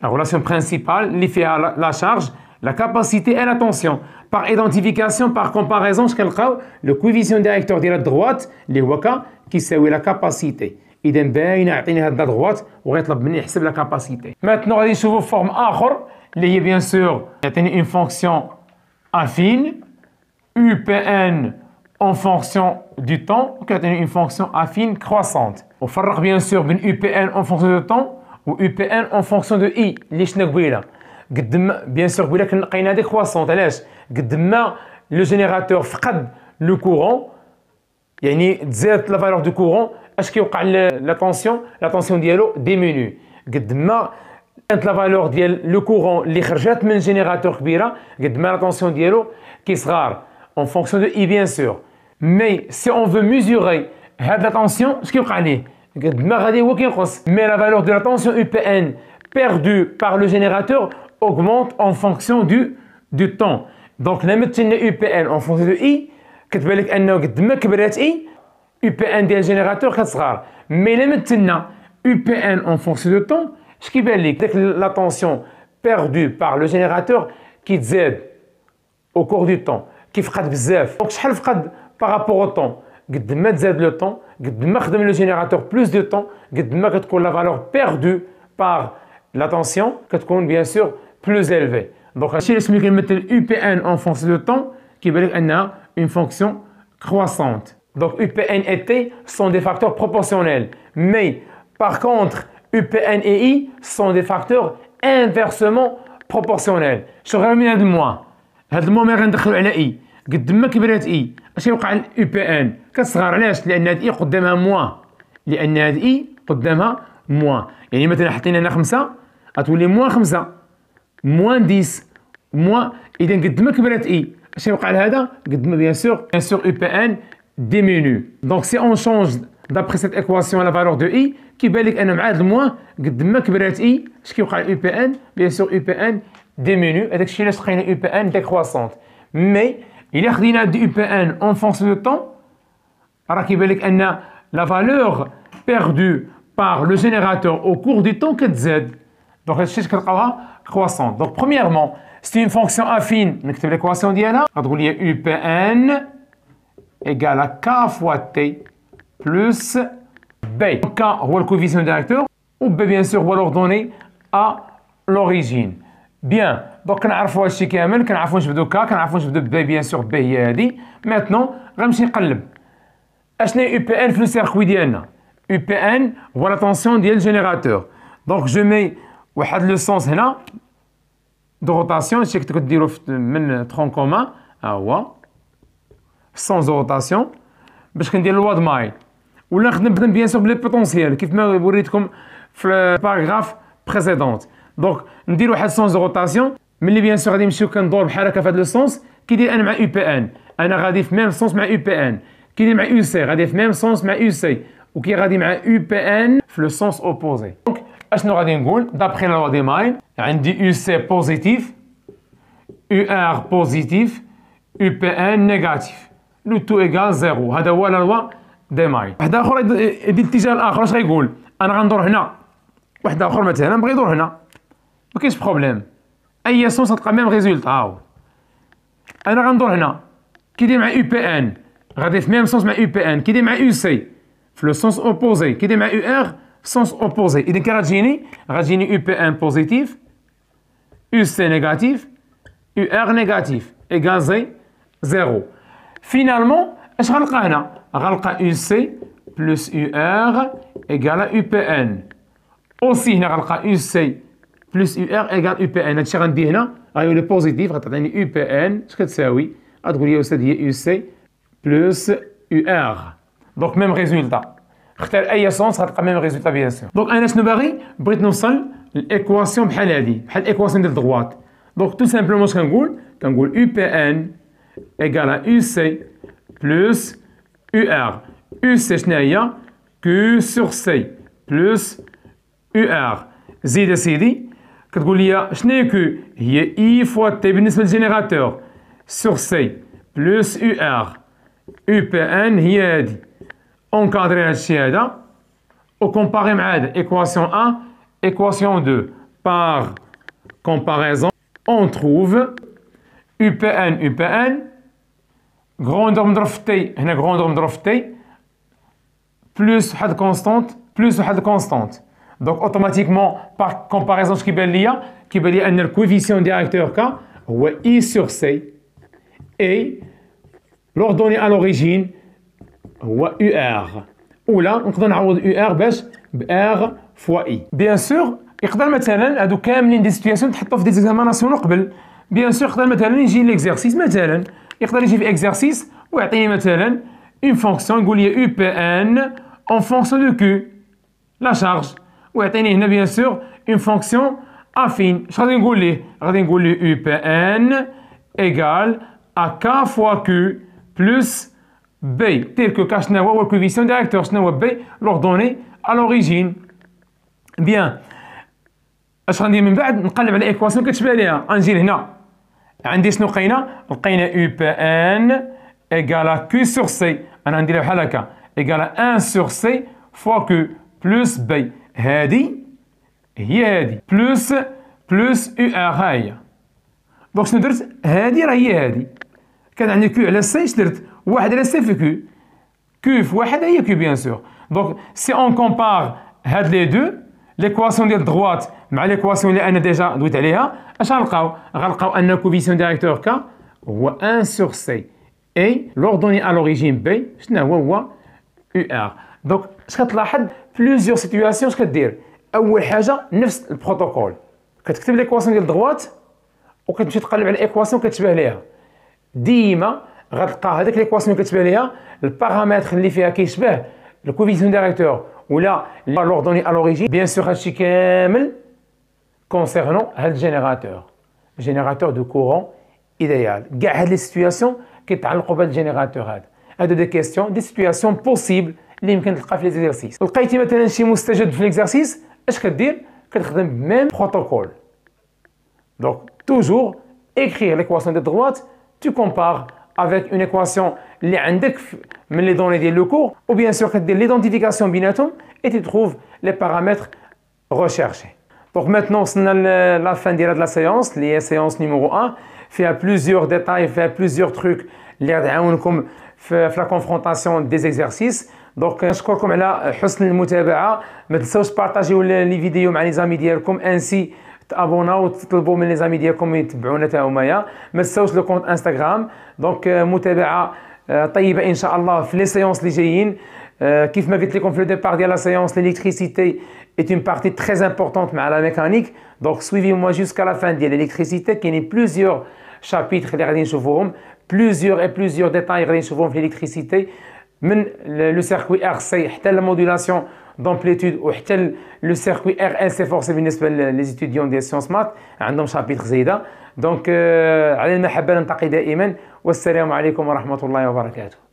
La relation principale اللي فيها la charge, la capacité et la tension. Par identification, par comparaison, كنلقاو le coefficient des réacteurs ديال الدروات اللي هو K كيساوي la capacité. إذا باينة عطيني هاد الدروات وغيطلب مني نحسب la capacité. Maintenant غادي نشوفو فورم آخر اللي هي bien sûr يعطيني une fonction affine UPN en fonction du temps وكيعطيني une fonction affine croissante. وفرق bien sûr بين UPN en fonction du temps و UPN en fonction de I اللي شفنا قبيله. قد ما بيان سور قبيله كنلقينا هذيك كرواسونت. علاش؟ قد ما لو جينيراتور فقد لو كورون يعني تزاد لا فالور دو كورون اش كيوقع لا طونسيون ديالو ديمينيو. قد ما كانت لا فالور ديال لو كورون اللي خرجت من جينيراتور كبيره قد ما لا طونسيون ديالو كيصغار. en fonction de I bien sûr. Mais si on veut mesurer la tension, ce qui est mais la valeur de la tension UPN perdue par le générateur augmente en fonction du temps. Donc la méthode UPN en fonction de I, كتبان لك انه قد ما كبرات I, UPN ديال الجينيراتور كتصغر. Mais la méthode UPN en fonction de temps, ce qui veut dire que la tension perdue par le générateur qui تزاد au cours du temps, qui فقد بزاف. Donc شحال فقد par rapport au temps, قد ما تزاد le temps, قد ما خدم le générateur plus de temps, قد ما كتكون la valeur perdue par la tension كتكون bien sûr plus élevée. Donc هادشي اللي سميت كنمثل UPN en fonction de temps كيبان لك انها une fonction croissante. Donc UPN et T sont des facteurs proportionnels. Mais par contre, UPN et I sont des facteurs inversement proportionnels. شو غير من هاد الموا. هاد الموا ملي غندخلو على I قد ما كبرات I اش يوقع ل UPN كتصغر. علاش؟ لأن هاد I قدامها موا. لأن هاد I قدامها موا. يعني مثلا حطينا هنا 5 غتولي موان 5 موان 10 موان. إذا قد ما كبرات I اش يوقع لهذا؟ قد ما bien sûr UPN diminue. Donc si on change d'après cette équation la valeur de I كيبان لك أن مع هاد الموان قد ما كبرات I اش كيوقع ل UPN؟ bien sûr UPN diminue. هذاك الشيء علاش لقينا UPN décroissante. Mais إلا خدينا هاد UPN en fonction de temps راه كيبان لك أن la valeur perdue par le générateur au cours du temps كتزاد. Donc هادشي كتلقاوها croissante. Donc premièrement c'est une fonction affine. نكتب l'équation ديالها غتقول لي UPN égale à K fois T plus B. K هو le coefficient directeur و B bien sûr هو l'ordonnée à l'origine. Bien. Donc كنعرفوا هادشي كامل كنعرفوا واش نبدو K كنعرفوا واش نبدو B bien sûr B هي هادي. Maintenant غنمشي نقلب اشنا هي UPN في السيركوي ديالنا. UPN هو la tension ديال الجينيراتور. Donc je mets واحد لو سونس هنا de rotation, هادشي كنتو كديرو من ترون كومان ها هو سونس دو روتاسيون باش كندير لوا د مايل. ولا نخدم بيان سور بلي بوتونسيال كيف ما وريتكم في الباراغراف بريسيدونت. دونك ندير واحد سونس دو روتاسيون ملي بيان سور غادي نمشيو كندور بحال هكا في هذا لو سونس كيدير انا مع UPN. انا غادي في ميم سونس مع UPN. كيدير مع UC غادي في ميم سونس مع UC. وكي غادي مع UPN في لو سونس اوبوزي. دونك اشنو غادي نقول دابخي لا لوا دي مايل عندي UC بوزيتيف UR بوزيتيف UPN نيجاتيف لو تو ايغال زيرو. هذا هو لا لوا دي مايل. واحد اخر يدير الاتجاه الاخر اش غيقول؟ انا غندور هنا. واحد اخر مثلا بغى يدور هنا ما كاينش بروبليم اي سونس غتلقى ميم ريزولتا. ها هو انا غندور هنا كيدير مع UPN غادي في ميم سونس مع UPN كيدير مع UC في لو سونس اوبوزي كيدير مع UR سونس اوبوزي. اذا كي غتجيني UPN بوزيتيف UC نيجاتيف UR نيجاتيف ايغال زيرو. فينالمون اش غنلقى هنا؟ غنلقى UC بلس UR ايغال UPN. اوسي هنا غنلقى UC بلس UR ايغال UPN. هادشي غندي هنا غيولي بوزيتيف غتعطيني UPN اش كتساوي؟ غتقول لي استاذ هي UC بلس UR. دونك ميم ريزولتا. اختار اي سونس غتلقى ميم ريزولتا بيان سور. دونك انا شنو باغي؟ بغيت نوصل للايكواسيون بحال هادي بحال الايكواسيون ديال دغوات. دونك تو سامبلومون اش كنقول UPN ايغال UC بلس UR. UC شنو هي؟ Q sur C بلس UR. زيد اسيدي كتقول لي شنو هي Q؟ هي I فوا T بالنسبه للجينيراتور sur C بلس UR. UPN هي هادي. اونكادري هادشي هذا وكومباري مع هذا ايكواسيون 1 ايكواسيون 2. Par comparaison on trouve UPN grandeur مضروب في T هنا grandeur مضروب في T بلس واحد كونستانت بلس واحد كونستانت. دونك اوتوماتيكمون باغ كومباريزون اش كيبان لي ان الكويفيسيون ديريكتور K هو I sur C اي l'ordonnée à l'origine هو UR. ولا نقدر نعوض UR باش ب R فوا I. بيان سور يقدر مثلا هادو كاملين دي سيتوياسيون تحطو في دي زيكزاماناسيون قبل. بيان سور يقدر مثلا يجي ليكزارسيس مثلا يقدر يجي في اكزارسيس ويعطيني مثلا اون فونكسيون يقول لي UPN en fonction de Q لا شارج ويعطيني هنا بيان سور اون فونكسيون افين. اش غادي نقول ليه؟ غادي نقول ليه UPN ايغال à K fois Q plus B. Tel que K شنو هو الكوفيسيون ديريكتور شنو هو B l'ordonnée à l'origine. Bien. اش غندير من بعد؟ نقلب على ايكواسيون كتشبه ليها. غنجي لهنا عندي شنو لقينا؟ لقينا يو بي ان ايكالا كيو سور سي. انا نديرها بحال هكا ايكالا 1 سور سي فوا كيو بلس بي. هادي هي هادي بلس يو ار. ها هي. دونك شنو درت؟ هادي راه هي هادي. كان عندي كيو على سي. اش درت؟ واحد على سي في كيو. كيو في واحد هي كيو بيان سور. دونك سي اون كومبار هاد لي دو ليكواسيون ديال دغوات مع ليكواسيون اللي انا ديجا دويت عليها، اش غنلقاو؟ غنلقاو ان كوفيسيون ديريكتور ك هو 1 سور سي اي لوردوني ا لوريجين بي شنو هو يو ار. دونك اش كتلاحظ؟ بليزيور سيتوياسيون اش كدير؟ اول حاجه نفس البروتوكول، كتكتب ليكواسيون ديال دغوات وكتمشي تقلب على الايكواسيون كتشبه ليها. ديما غتلقى هذاك ليكواسيون كتشبه ليها البارامتر اللي فيها كيشبه الكوفيسيون ديريكتور ولا l'ordonnée à l'origine. Bien sûr هادشي كامل concernant هاد الجينيراتور، جينيراتور دو كورون ايديال. كاع هاد لي سيتوياسيون كيتعلقوا بهاد الجينيراتور هذا. هادو دي كيستيون دي سيتوياسيون بوسيبل اللي يمكن تلقى في ليزيرسيس. لقيتي مثلا شي مستجد في ليكزارسيس، اش كدير؟ كتخدم بميم بروتوكول. دونك توجور écrire l'équation de droite, tu compares avec une équation اللي عندك من les données ديال le cours, ou bien sûr كدير l'identification بيناتهم et tu trouves les paramètres recherchés. Donc maintenant وصلنا la fin ديال هاد la séance اللي هي séance numéro 1 فيها plusieurs détails, فيها plusieurs trucs اللي غتعاونكم في la confrontation des exercices. دونك نشكركم على حسن المتابعة. ما تنساوش بارطاجيو لي فيديو مع لي زامي ديالكم، انسي تابوناو وتطلبوا من لي زامي ديالكم يتبعونا حتى هما. ما تنساوش لو كونت انستغرام. دونك متابعة طيبة ان شاء الله في لي سيونس اللي جايين. كيف ما قلت لكم في لو ديبار ديال لا سيونس، l'électricité est une partie très importante مع la mécanique. Donc suivez-moi jusqu'à la fin ديال l'électricité. كاينين plusieurs chapitres اللي غادي نشوفوهم، plusieurs détails غادي نشوفوهم في l'électricité، من لو سيركوي ار سي حتى لا مودولاسيون دامبليتود وحتى لو سيركوي ار اس سي فورسي. بالنسبه لي ستوديون ديال سيونس مات عندهم شابيتر زايده. دونك على المحبه نلتقي دائما، والسلام عليكم ورحمه الله وبركاته.